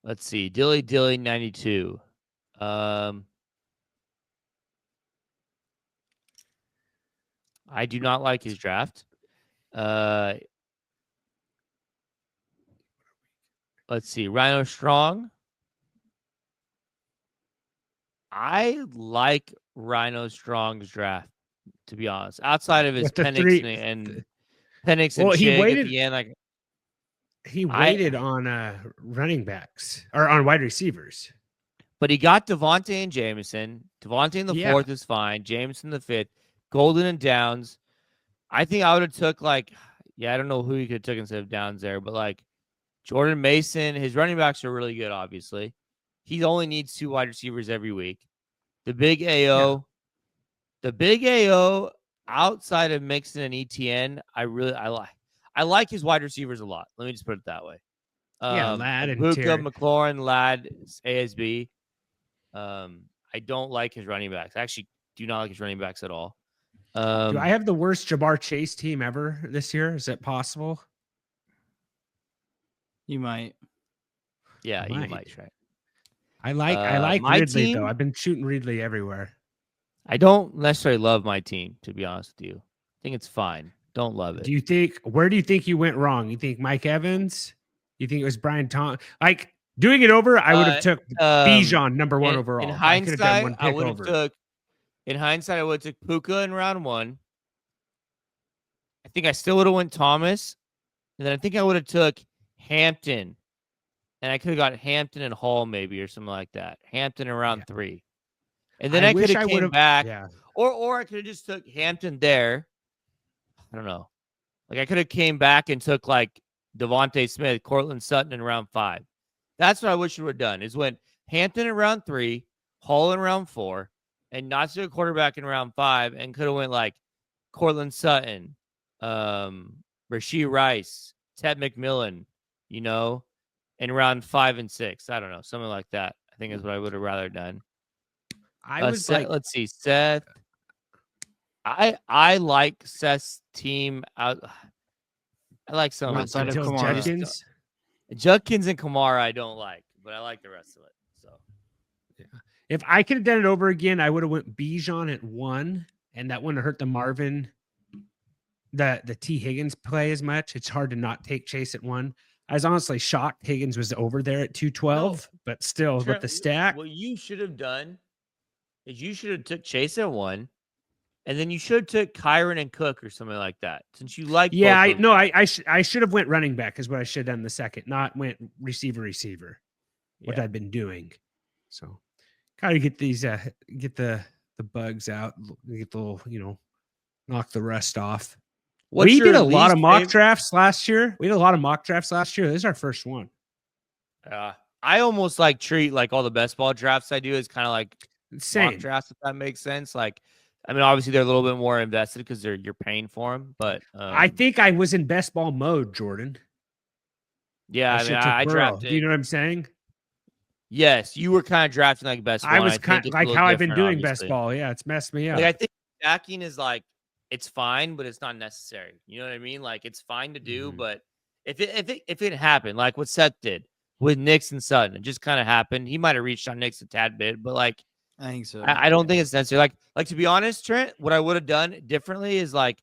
Let's see, Dilly 92. I do not like his draft. Let's see. Rhino Strong. I like Rhino Strong's draft, to be honest. Outside of his With the Penix three, and Penix and well, he Chig at waited. the end, like He waited on running backs or on wide receivers. but he got Devontae and Jameson. Devontae in the fourth is fine. Jameson in the fifth. Golden and Downs. I think I would have took I don't know who he could have took instead of Downs there, but like Jordan Mason, his running backs are really good, obviously. He only needs 2 wide receivers every week. The big AO, outside of Mixon and ETN, I like. I like his wide receivers a lot. Let me just put it that way. Ladd and Puka, Terry. McLaurin, Ladd, ASB. I don't like his running backs. I actually do not like his running backs at all. Do I have the worst Jabbar Chase team ever this year? Is that possible? You might. Yeah, you might try. I like my Ridley team, though. I've been shooting Ridley everywhere. I don't necessarily love my team, to be honest with you. I think it's fine. Don't love it. Where do you think you went wrong? You think Mike Evans? You think it was Brian Tom? Like doing it over, I would have took Bijan number 1 overall. In hindsight, I would have took Puka in round 1. I think I still would have went Thomas. And then I think I would have took Hampton. And I could have got Hampton and Hall maybe or something like that. Hampton in round 3. And then I could have came back. Yeah. Or I could have just took Hampton there. I don't know. Like I could have came back and took like Devontae Smith, Cortland Sutton in round 5. That's what I wish you would have done is went Hampton in round 3, Hall in round 4, and not to a quarterback in round 5, and could have went like Cortland Sutton, Rashee Rice, Ted McMillan, in round 5 and 6. I don't know, something like that. I think is what I would have rather done. Let's see, Seth. I like Seth's team out. I like some outside of Kamara. Judkins and Kamara I don't like, but I like the rest of it. So, yeah. If I could have done it over again, I would have went Bijan at 1, and that wouldn't have hurt the Marvin, the T Higgins play as much. It's hard to not take Chase at 1. I was honestly shocked Higgins was over there at 212, but still with the stack. What you should have done is you should have took Chase at 1. And then you should have took Kyron and Cook or something like that, since you like. Yeah, I should have went running back is what I should have done the second, not went receiver. What I've been doing. So, gotta get these get the bugs out, get the little knock the rust off. We did a lot of mock drafts last year. This is our first one. I almost treat all the best ball drafts I do as kind of like mock drafts, if that makes sense. I mean, obviously they're a little bit more invested because you're paying for them, but I think I was in best ball mode, Jordan. Yeah, I drafted. Do you know what I'm saying? Yes, you were kind of drafting like best ball. I was kind of like how I've been doing best ball. Yeah, it's messed me up. I think stacking is it's fine, but it's not necessary. You know what I mean? It's fine to do, but if it happened, like what Seth did with Nix and Sutton, it just kind of happened. He might have reached on Nix a tad bit, but I think so. I don't think it's necessary. To be honest, Trent, what I would have done differently is I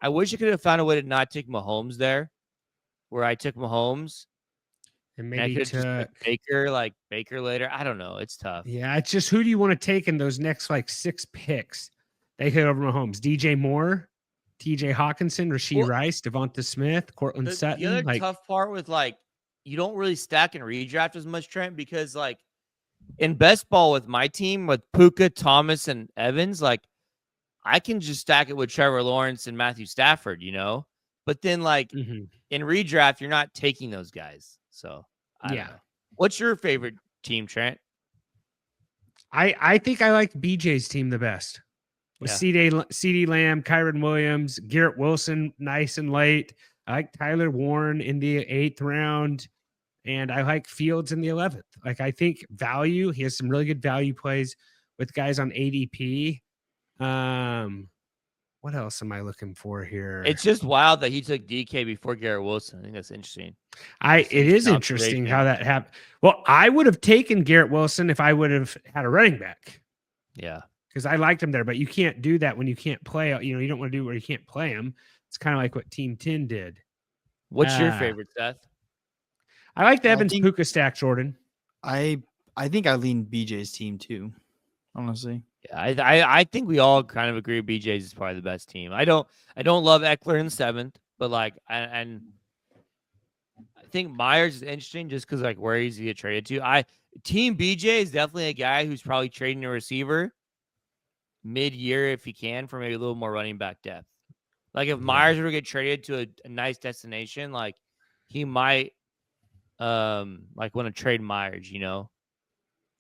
wish I could have found a way to not take Mahomes there, where I took Mahomes. And maybe took Baker later. I don't know. It's tough. Yeah, it's just who do you want to take in those next 6 picks? They hit over Mahomes. DJ Moore, TJ Hawkinson, Rashee Rice, Devonta Smith, Cortland Sutton. The other tough part with you don't really stack and redraft as much, Trent, because in best ball with my team with Puka, Thomas, and Evans, I can just stack it with Trevor Lawrence and Matthew Stafford, But then in redraft, you're not taking those guys. So I don't know. What's your favorite team, Trent? I think I like BJ's team the best. With CeeDee Lamb, Kyron Williams, Garrett Wilson, nice and late. I like Tyler Warren in the 8th round. And I like Fields in the 11th. I think value. He has some really good value plays with guys on ADP. What else am I looking for here? It's just wild that he took DK before Garrett Wilson. I think that's interesting. It is interesting how that happened. Well, I would have taken Garrett Wilson if I would have had a running back. Yeah. because I liked him there, but you can't do that when you can't play. You don't want to do where you can't play him. It's kind of like what Team 10 did. What's your favorite, Seth? I like the Evans Puka stack, Jordan. I think I lean BJ's team too, honestly. Yeah, I think we all kind of agree BJ's is probably the best team. I don't love Eckler in the 7th, but like and I think Myers is interesting just because like where he's get traded to. Team BJ is definitely a guy who's probably trading a receiver mid-year if he can for maybe a little more running back depth. Like if Myers were to get traded to a nice destination, like he might like want to trade Myers,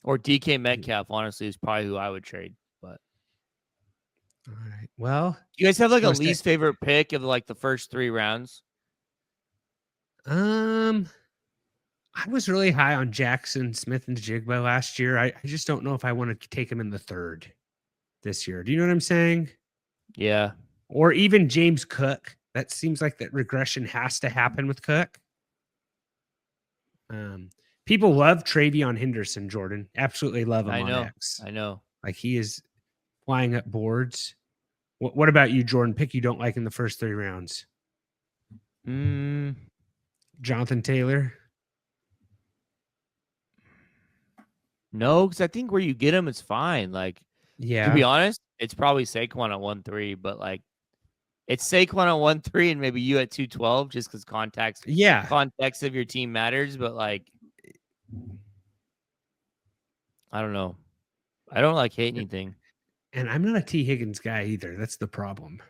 or DK Metcalf. Honestly, is probably who I would trade. But all right, well, you guys have like a least favorite pick of like the first 3 rounds? I was really high on Jackson Smith and Jigba last year. I just don't know if I want to take him in the 3rd this year. Do you know what I'm saying? Yeah. Or even James Cook. That seems like that regression has to happen with Cook. People love Travion Henderson, Jordan. Absolutely love him on X. I know. Like he is flying up boards. What about you, Jordan? Pick you don't like in the first 3 rounds. Jonathan Taylor. No, because I think where you get him is fine. Like, to be honest, it's probably Saquon at 1-3, but like it's Saquon at 1-3 and maybe you at 212 just because context of your team matters. But like, I don't know. I don't like hate anything. And I'm not a T. Higgins guy either. That's the problem.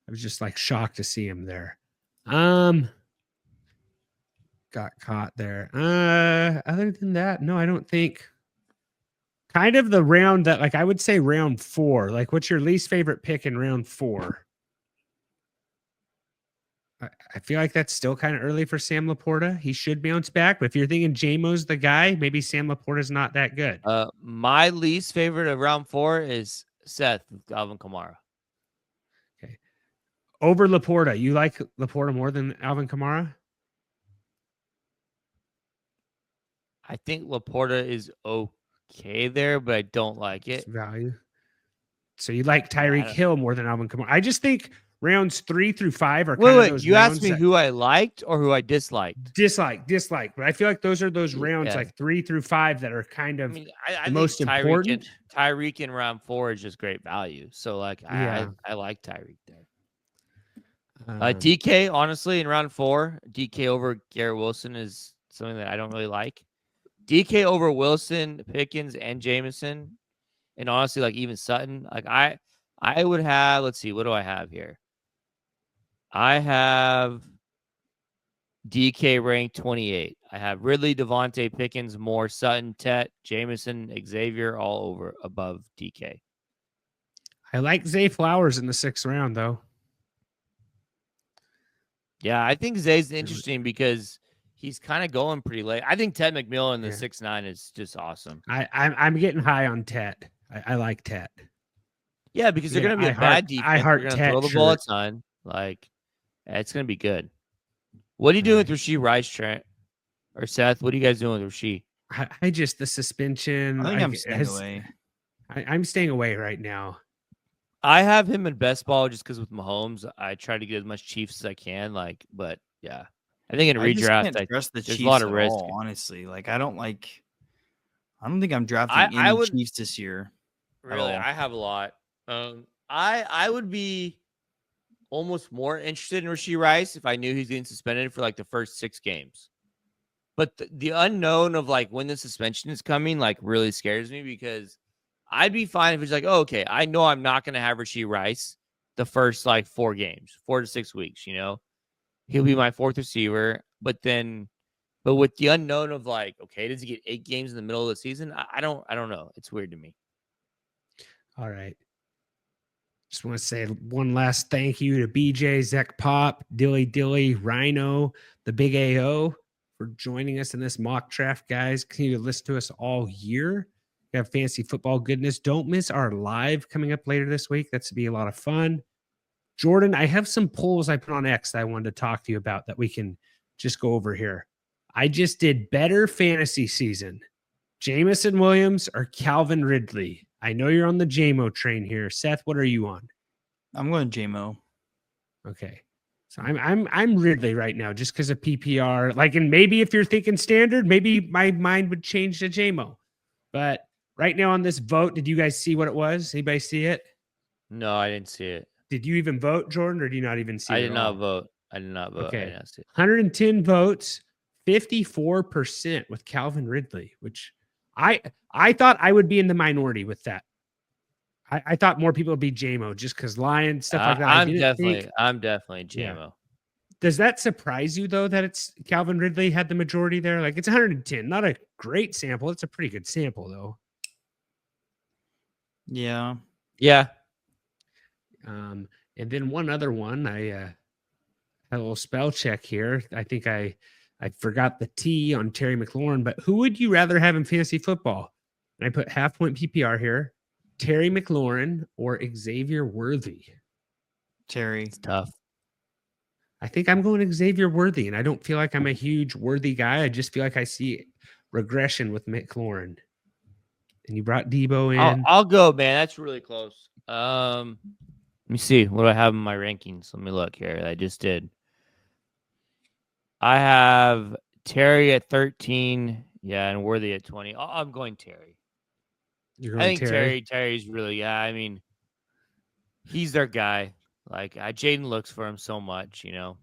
I was just like shocked to see him there. Got caught there. Other than that, no, I don't think. Kind of the round that, like, I would say round 4. Like, what's your least favorite pick in round 4? I feel like that's still kind of early for Sam Laporta. He should bounce back, but if you're thinking J-Mo's the guy, maybe Sam Laporta's not that good. My least favorite of round 4 is Seth with Alvin Kamara. Okay. Over Laporta, you like Laporta more than Alvin Kamara? I think Laporta is okay there, but I don't like it. It's value. So you like Tyreek Hill more than Alvin Kamara? I just think rounds 3 through 5 are kind of those. You asked me who I liked or who I disliked. Dislike. But I feel like those are those rounds like 3 through 5 that are kind of the most important. Tyreek in round 4 is just great value. So like I like Tyreek there. DK, honestly, in round 4, DK over Garrett Wilson is something that I don't really like. DK over Wilson, Pickens, and Jameson, and honestly, like even Sutton. Like I would have. Let's see, what do I have here? I have DK ranked 28. I have Ridley, Devontae, Pickens, Moore, Sutton, Tet, Jameson, Xavier, all over above DK. I like Zay Flowers in the 6th round, though. Yeah, I think Zay's interesting because he's kind of going pretty late. I think Ted McMillan in the 6-9 is just awesome. I'm getting high on Ted. I like Ted. Yeah, because they're going to be a bad defense. I heart They're going Ted. to throw the ball a ton. Like, it's going to be good. What are you doing with Rashee Rice, Trent? Or Seth? What are you guys doing with Rashee? I just, the suspension. I think I'm staying away. I'm staying away right now. I have him in best ball just because with Mahomes, I try to get as much Chiefs as I can. Like, but yeah. I think in redraft, there's a lot of risk. Honestly, like I don't think I'm drafting any Chiefs this year. Really, I have a lot. I would be almost more interested in Rashee Rice if I knew he's getting suspended for like the first 6 games. But the unknown of like when the suspension is coming like really scares me because I'd be fine if it's like, oh, okay, I know I'm not going to have Rashee Rice the first like 4 games, 4 to 6 weeks, He'll be my 4th receiver, but with the unknown of like, okay, does he get 8 games in the middle of the season? I don't know. It's weird to me. All right. Just want to say one last thank you to BJ, Zach Pop, Dilly, Rhino, the Big AO for joining us in this mock draft, guys. Continue to listen to us all year. We have fantasy football goodness. Don't miss our live coming up later this week. That's to be a lot of fun. Jordan, I have some polls I put on X that I wanted to talk to you about that we can just go over here. I just did better fantasy season, Jameson Williams or Calvin Ridley. I know you're on the JMO train here. Seth, what are you on? I'm going JMO. Okay. So I'm Ridley right now just because of PPR. Like, and maybe if you're thinking standard, maybe my mind would change to JMO. But right now on this vote, did you guys see what it was? Anybody see it? No, I didn't see it. Did you even vote, Jordan, or do you not even see it? I did not vote. I did not vote. Okay. I did not see it. 110 votes, 54% with Calvin Ridley, which I thought I would be in the minority with that. I thought more people would be JMO just because Lions, stuff like that. I'm definitely JMO. Yeah. Does that surprise you though that it's Calvin Ridley had the majority there? Like it's 110, not a great sample. It's a pretty good sample though. Yeah. Yeah. And then one other one, I had a little spell check here. I think I forgot the T on Terry McLaurin, but who would you rather have in fantasy football? And I put half point PPR here. Terry McLaurin or Xavier Worthy? Terry. It's tough. I think I'm going Xavier Worthy, and I don't feel like I'm a huge Worthy guy. I just feel like I see regression with McLaurin. And you brought Debo in. I'll go, man. That's really close. Let me see. What do I have in my rankings? Let me look here. I just did. I have Terry at 13. Yeah, and Worthy at 20. I'm going Terry. You're going Terry? Terry's really, I mean, he's their guy. Like, Jaden looks for him so much, you know.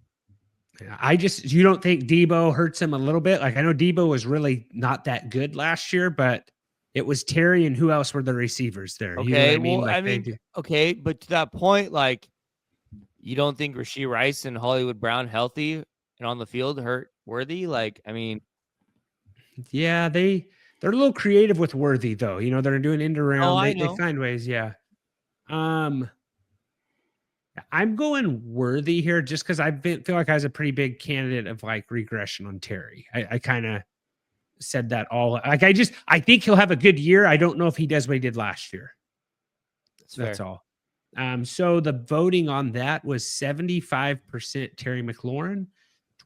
You don't think Debo hurts him a little bit? Like, I know Debo was really not that good last year, but it was Terry and who else were the receivers there? Okay, you know what I mean? Okay, but to that point, like, you don't think Rashee Rice and Hollywood Brown healthy and on the field hurt Worthy? Like, I mean, yeah, they're a little creative with Worthy though. You know, they're doing end around. They find ways. Yeah. I'm going Worthy here just because feel like I was a pretty big candidate of like regression on Terry. I kind of said that all like I think he'll have a good year. I don't know if he does what he did last year. That's all. So the voting on that was 75% Terry McLaurin,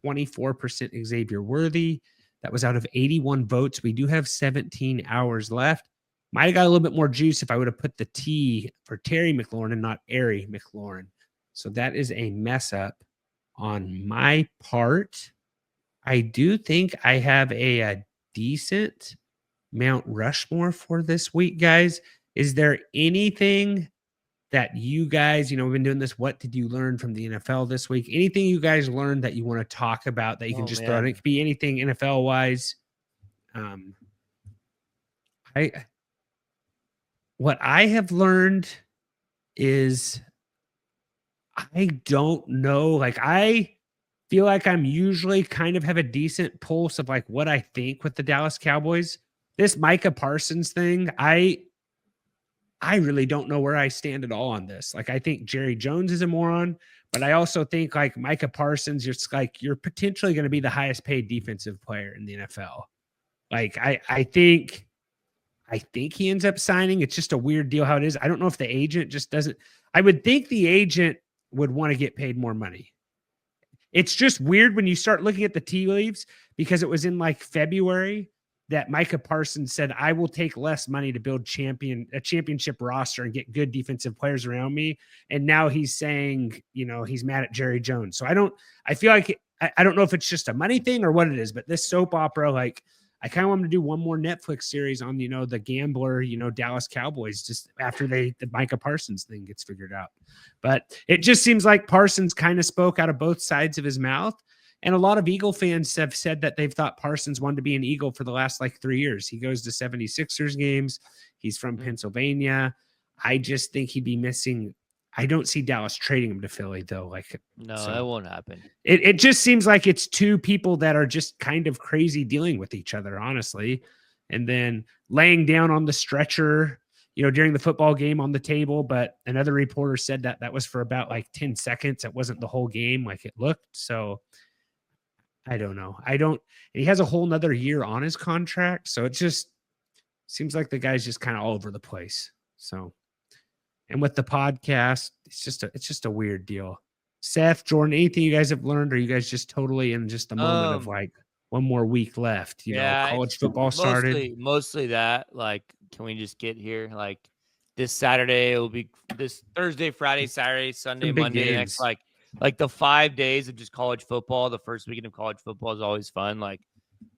24% Xavier Worthy. That was out of 81 votes. We do have 17 hours left. Might have got a little bit more juice if I would have put the T for Terry McLaurin and not Ari McLaurin. So that is a mess up on my part. I do think I have a decent Mount Rushmore for this week, guys. Is there anything that you guys, we've been doing this. What did you learn from the NFL this week? Anything you guys learned that you want to talk about that you can just throw in? It could be anything NFL wise. What I have learned is I don't know. Like I feel like I'm usually kind of have a decent pulse of like what I think with the Dallas Cowboys. This Micah Parsons thing, I really don't know where I stand at all on this. Like, I think Jerry Jones is a moron, but I also think like Micah Parsons, you're potentially going to be the highest paid defensive player in the NFL. Like, I think he ends up signing. It's just a weird deal how it is. I don't know if the agent just doesn't. I would think the agent would want to get paid more money. It's just weird when you start looking at the tea leaves because it was in like February that Micah Parsons said, I will take less money to build a championship roster and get good defensive players around me. And now he's saying, he's mad at Jerry Jones. So I feel like, I don't know if it's just a money thing or what it is, but this soap opera, like I kind of want to do one more Netflix series on, the gambler, Dallas Cowboys just after the Micah Parsons thing gets figured out. But it just seems like Parsons kind of spoke out of both sides of his mouth. And a lot of Eagle fans have said that they've thought Parsons wanted to be an Eagle for the last 3 years. He goes to 76ers games. He's from Pennsylvania. I just think he'd be missing. I don't see Dallas trading him to Philly though. That won't happen. It just seems like it's two people that are just kind of crazy dealing with each other, honestly. And then laying down on the stretcher, during the football game on the table. But another reporter said that was for about 10 seconds. It wasn't the whole game like it looked. So I don't know. He has a whole nother year on his contract. So it just seems like the guy's just kind of all over the place. So, and with the podcast, it's just a weird deal. Seth, Jordan, anything you guys have learned, or are you guys just totally in just a moment of one more week left? College football started. Mostly that. Like, can we just get here? Like, this Saturday. It will be this Thursday, Friday, Saturday, Sunday, Monday. The next like the 5 days of just college football. The first weekend of college football is always fun.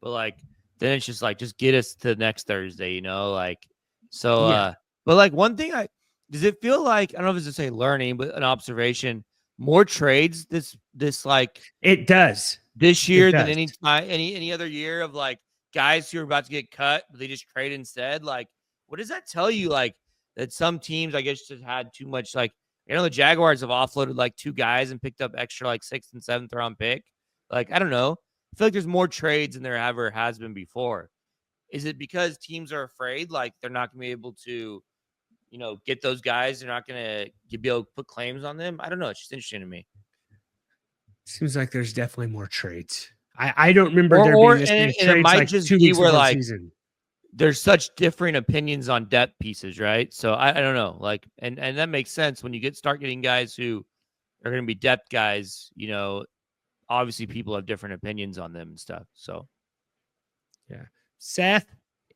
But then it's just get us to next Thursday, So but one thing does it feel like, I don't know if it's to say learning, but an observation, more trades this it does this year than any other year of guys who are about to get cut, but they just trade instead. What does that tell you? That some teams, I guess, just had too much. The Jaguars have offloaded 2 guys and picked up extra 6th and 7th round pick. I don't know. I feel like there's more trades than there ever has been before. Is it because teams are afraid they're not going to be able to, get those guys? They're not going to be able to put claims on them. I don't know. It's just interesting to me. Seems like there's definitely more trades. I don't remember there being this many trades. It might just 2 be weeks where season. There's such differing opinions on depth pieces, right? So I don't know. And that makes sense when you start getting guys who are going to be depth guys. Obviously people have different opinions on them and stuff. So yeah, Seth.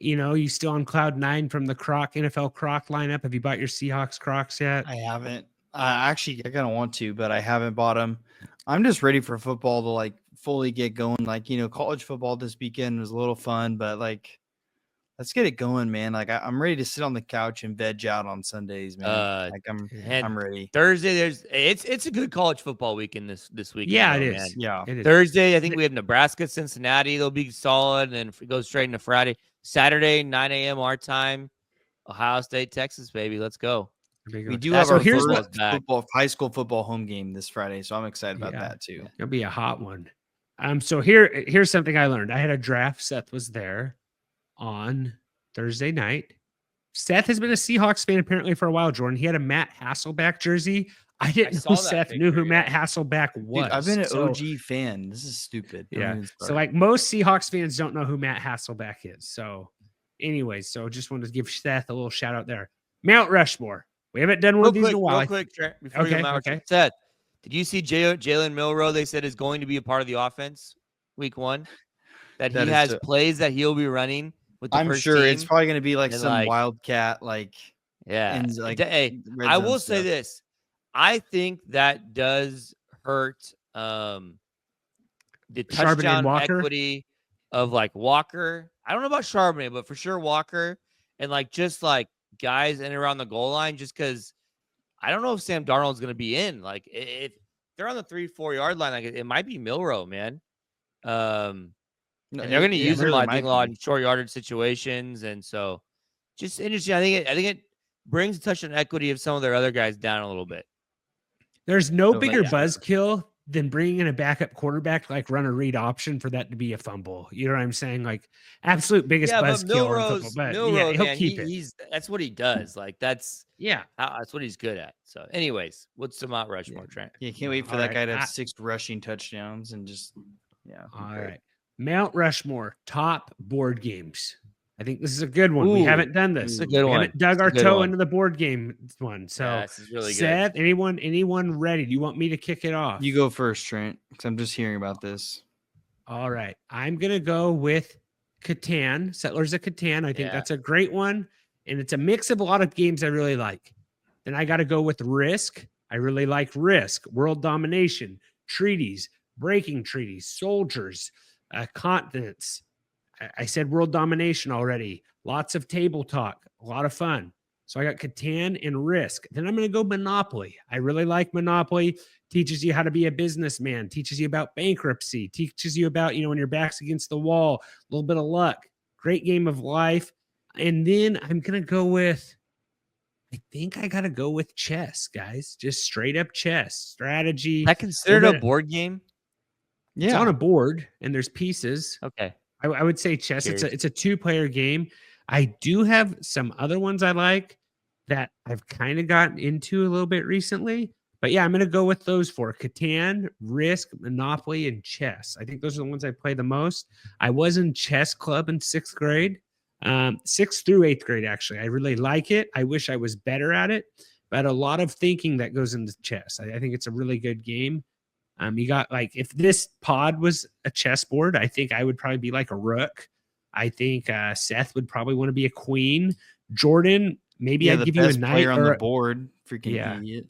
You still on cloud 9 from the NFL Croc lineup. Have you bought your Seahawks Crocs yet? I haven't. Actually, I kind of want to, but I haven't bought them. I'm just ready for football to fully get going. College football this weekend was a little fun, but let's get it going, man. I'm ready to sit on the couch and veg out on Sundays, man. I'm ready. Thursday, it's a good college football weekend this weekend. Yeah, it is. Man. Yeah, it is. Thursday, I think we have Nebraska, Cincinnati. They'll be solid, and then it goes straight into Friday. Saturday, 9 a.m. our time. Ohio State, Texas, baby. Let's go. We do have our first high school football home game this Friday, so I'm excited about that too. It'll be a hot one. So here's something I learned. I had a draft. Seth was there on Thursday night. Seth has been a Seahawks fan apparently for a while, Jordan. He had a Matt Hasselbeck jersey. I didn't know Seth knew who Matt Hasselbeck was. Dude, I've been an OG fan. This is stupid. Yeah. So most Seahawks fans don't know who Matt Hasselbeck is. So anyways, just wanted to give Seth a little shout out there. Mount Rushmore. We haven't done one of these in a while. Real quick, Trent, before you go, Seth, did you see Jalen Milroe? They said is going to be a part of the offense week 1. That he has plays that he'll be running with the first team. It's probably going to be some wildcat yeah. I will say this. I think that does hurt the touchdown equity of Walker. I don't know about Charbonnet, but for sure Walker and guys in and around the goal line, just because I don't know if Sam Darnold's going to be in. If they're on the 3-4 yard line, it might be Milroe, man. And they're going to use him a lot in short yardage situations, and so just interesting. I think it brings a touchdown equity of some of their other guys down a little bit. There's no bigger buzzkill than bringing in a backup quarterback, run a read option for that to be a fumble. You know what I'm saying? Absolute biggest buzzkill in football. But Milroe, he'll keep it. That's what he does. That's what he's good at. So, anyways, what's the Mount Rushmore, Trent? Yeah, can't wait for that guy to have 6 rushing touchdowns and just All right. Mount Rushmore top board games. I think this is a good one. We haven't done this. It's a good one. We haven't dug our toe into the board game one. So this is really Seth, good. anyone ready? Do you want me to kick it off? You go first, Trent, because I'm just hearing about this. All right. I'm going to go with Catan, Settlers of Catan. I think that's a great one. And it's a mix of a lot of games I really like. Then I got to go with Risk. I really like Risk, World Domination, Treaties, Breaking Treaties, Soldiers, Continents. I said World Domination already. Lots of table talk, a lot of fun. So I got Catan and Risk. Then I'm going to go Monopoly. I really like Monopoly. Teaches you how to be a businessman. Teaches you about bankruptcy. Teaches you about, when your back's against the wall, a little bit of luck. Great game of life. And then I'm going to go with, I think I got to go with chess, guys. Just straight up chess. Strategy. That considered a board game? Yeah. It's on a board and there's pieces. Okay. I would say chess. It's a 2-player game. I do have some other ones I like that I've kind of gotten into a little bit recently. But yeah, I'm going to go with those 4. Catan, Risk, Monopoly, and chess. I think those are the ones I play the most. I was in chess club in 6th grade, 6th through 8th grade, actually. I really like it. I wish I was better at it. But a lot of thinking that goes into chess. I think it's a really good game. You got if this pod was a chessboard, I think I would probably be like a rook. I think Seth would probably want to be a queen. Jordan, maybe I'd the give you a best knight player on or the board. Freaking yeah. idiot.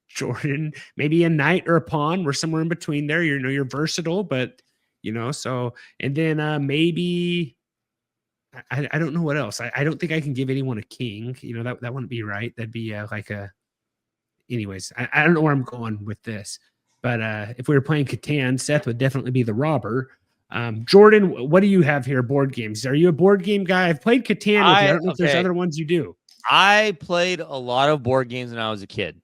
Jordan, maybe a knight or a pawn. We're somewhere in between there. You're versatile, but so and then maybe I don't know what else. I don't think I can give anyone a king. That wouldn't be right. That'd be like a. Anyways, I don't know where I'm going with this, but if we were playing Catan, Seth would definitely be the robber. Jordan, what do you have here? Board games? Are you a board game guy? I've played Catan with you. I don't know if there's other ones you do. I played a lot of board games when I was a kid.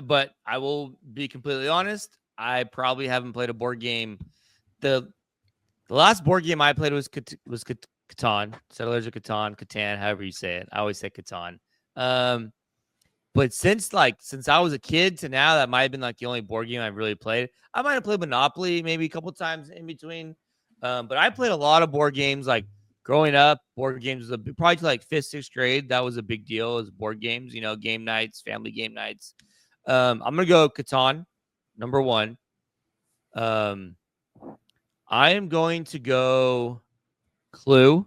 But I will be completely honest. I probably haven't played a board game. The last board game I played was Catan, Settlers of Catan, however you say it. I always say Catan. But since I was a kid to now, that might have been like the only board game I've really played. I might have played Monopoly maybe a couple times in between. But I played a lot of board games. Like growing up, board games was probably to like 5th, 6th grade. That was a big deal as board games, game nights, family game nights. I'm going to go Catan, number 1. I am going to go Clue.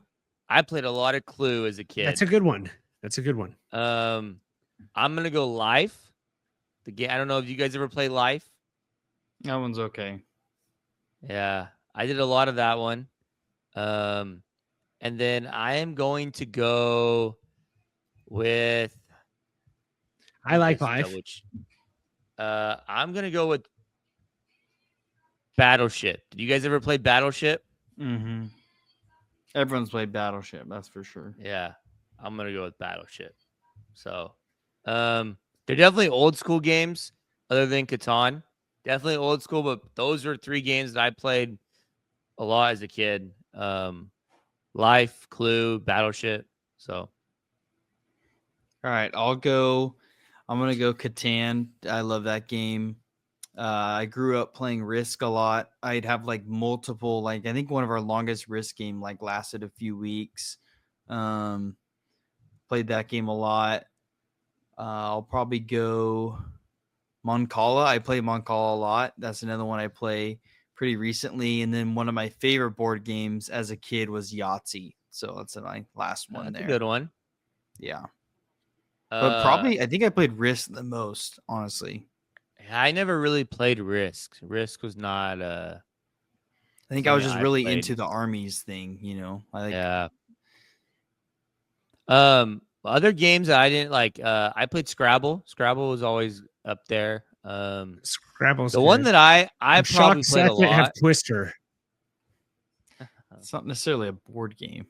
I played a lot of Clue as a kid. That's a good one. I'm going to go Life. The game. I don't know if you guys ever play Life. That one's okay. Yeah, I did a lot of that one. And then I am going to go with. I like Life. I'm going to go with Battleship. Did you guys ever play Battleship? Mm-hmm. Everyone's played Battleship, that's for sure. Yeah, I'm going to go with Battleship. So, they're definitely old school games other than Catan. Definitely old school, but those are 3 games that I played a lot as a kid. Life, Clue, Battleship. So, all right, I'm going to go Catan. I love that game. I grew up playing Risk a lot. I'd have like multiple, I think one of our longest Risk game lasted a few weeks. Played that game a lot. I'll probably go Moncala. I play Moncala a lot. That's another one I play pretty recently. And then one of my favorite board games as a kid was Yahtzee. So that's my last one. That's a good one. Yeah. But probably, I think I played Risk the most, honestly. I never really played Risk. Risk was not. I think I was just really into the armies thing, Yeah. Other games that I didn't like. I played Scrabble. Scrabble was always up there. Scrabble's the one that I probably played a lot. Have Twister. It's not necessarily a board game.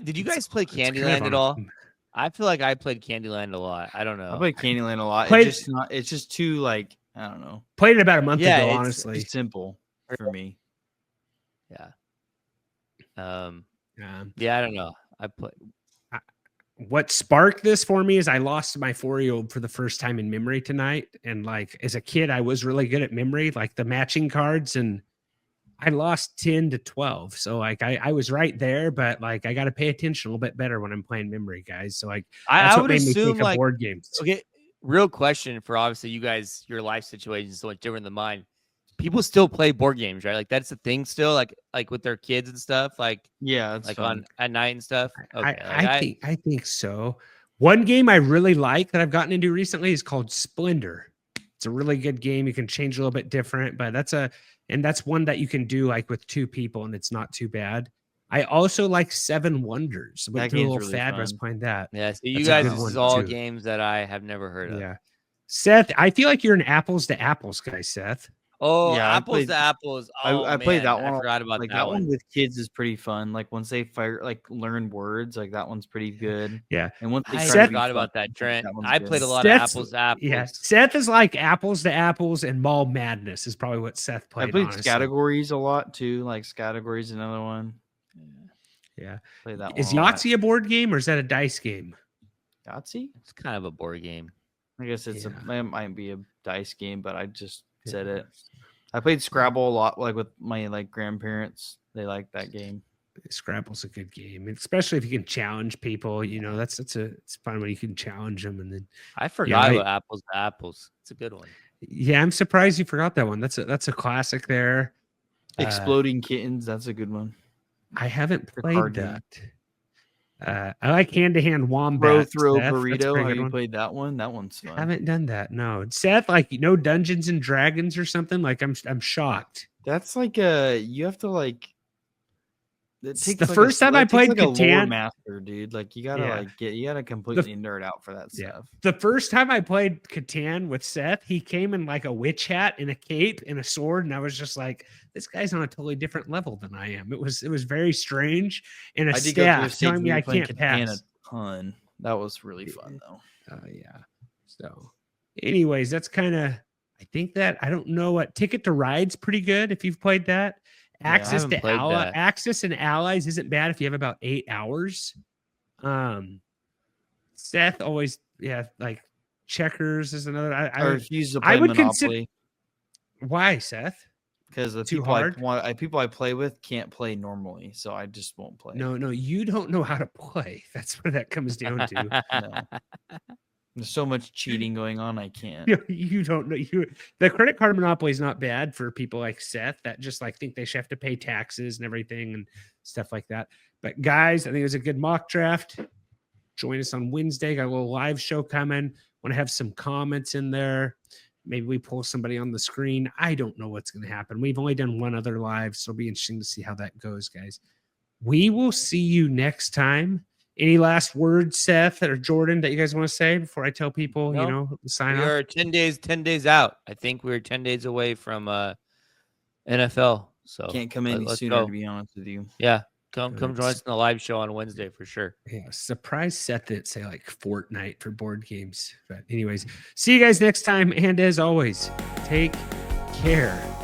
Did you guys play Candyland at all? I feel like I played Candyland a lot. I don't know. I played Candyland a lot. It's just too I don't know. Played it about a month ago, honestly. It's simple for me. Yeah. Yeah, I don't know. What sparked this for me is I lost my 4-year-old for the first time in memory tonight. And as a kid, I was really good at memory, the matching cards, and I lost 10 to 12. So I was right there, but I got to pay attention a little bit better when I'm playing memory, guys. So I would assume board games. Okay, real question for obviously you guys, your life situation is so much different than mine. People still play board games, right? That's the thing still, like with their kids and stuff. Yeah, it's fun. At night and stuff. Okay, I think so. One game I really like that I've gotten into recently is called Splendor. It's a really good game. You can change a little bit different, but that's one that you can do with 2 people, and it's not too bad. I also like 7 Wonders. That game's really fad fun. was playing that. Yeah, so you guys, this is all games that I have never heard of. Yeah, Seth, I feel like you're an apples to apples guy, Seth. Oh, yeah, apples to apples. Oh, I played that one. I forgot about that one with kids is pretty fun. Once they learn words, that one's pretty good. Yeah. And once I forgot about that, Trent. I played a lot of apples to apples. Yeah. Seth is like apples to apples, and Mall Madness is probably what Seth played. I played Categories a lot too. Categories, another one. Yeah. Play that one. Is Yahtzee a board game or is that a dice game? Yahtzee? It's kind of a board game. I guess it might be a dice game, but I just said it. I played Scrabble a lot, with my grandparents. They like that game. Scrabble's a good game, especially if you can challenge people. It's fun when you can challenge them. And then I forgot about apples to apples. It's a good one. Yeah, I'm surprised you forgot that one. That's a classic there. Exploding Kittens, that's a good one. I haven't played that. I like hand-to-hand wombat. Throw Seth. That's a burrito. pretty Have good you one. played that one? That one's fun. Haven't done that. No, Seth. Like Dungeons and Dragons or something. Like I'm shocked. That's like you have to like. It takes The like first time I played like a lore Catan, master, dude. Like you gotta you gotta completely nerd out for that stuff. The first time I played Catan with Seth, he came in like a witch hat and a cape and a sword, and I was just like, "This guy's on a totally different level than I am." It was very strange, and I did go through a staff stage telling me I playing can't Catan pass. a ton. That was really fun though. Yeah. So, anyways, that's kind of. I think that I don't know what Ticket to Ride's pretty good if you've played that. Access to Access and Allies isn't bad if you have about 8 hours. Seth always like checkers is another. I refuse to play Monopoly. Why, Seth? Because the Too people hard? people I play with can't play normally, so I just won't play. No, you don't know how to play. That's what that comes down to. No. There's so much cheating going on, I can't. You don't know. The credit card monopoly is not bad for people like Seth that just like think they should have to pay taxes and everything and stuff like that. But guys, I think it was a good mock draft. Join us on Wednesday. Got a little live show coming. Want to have some comments in there. Maybe we pull somebody on the screen. I don't know what's going to happen. We've only done one other live, so it'll be interesting to see how that goes, guys. We will see you next time. Any last words, Seth or Jordan, that you guys want to say before I tell people, sign off? We are 10 days out. I think we're 10 days away from NFL. So can't come any sooner, to be honest with you. Yeah. Come join us in the live show on Wednesday for sure. Yeah, surprise Seth didn't say like Fortnite for board games. But anyways, see you guys next time. And as always, take care.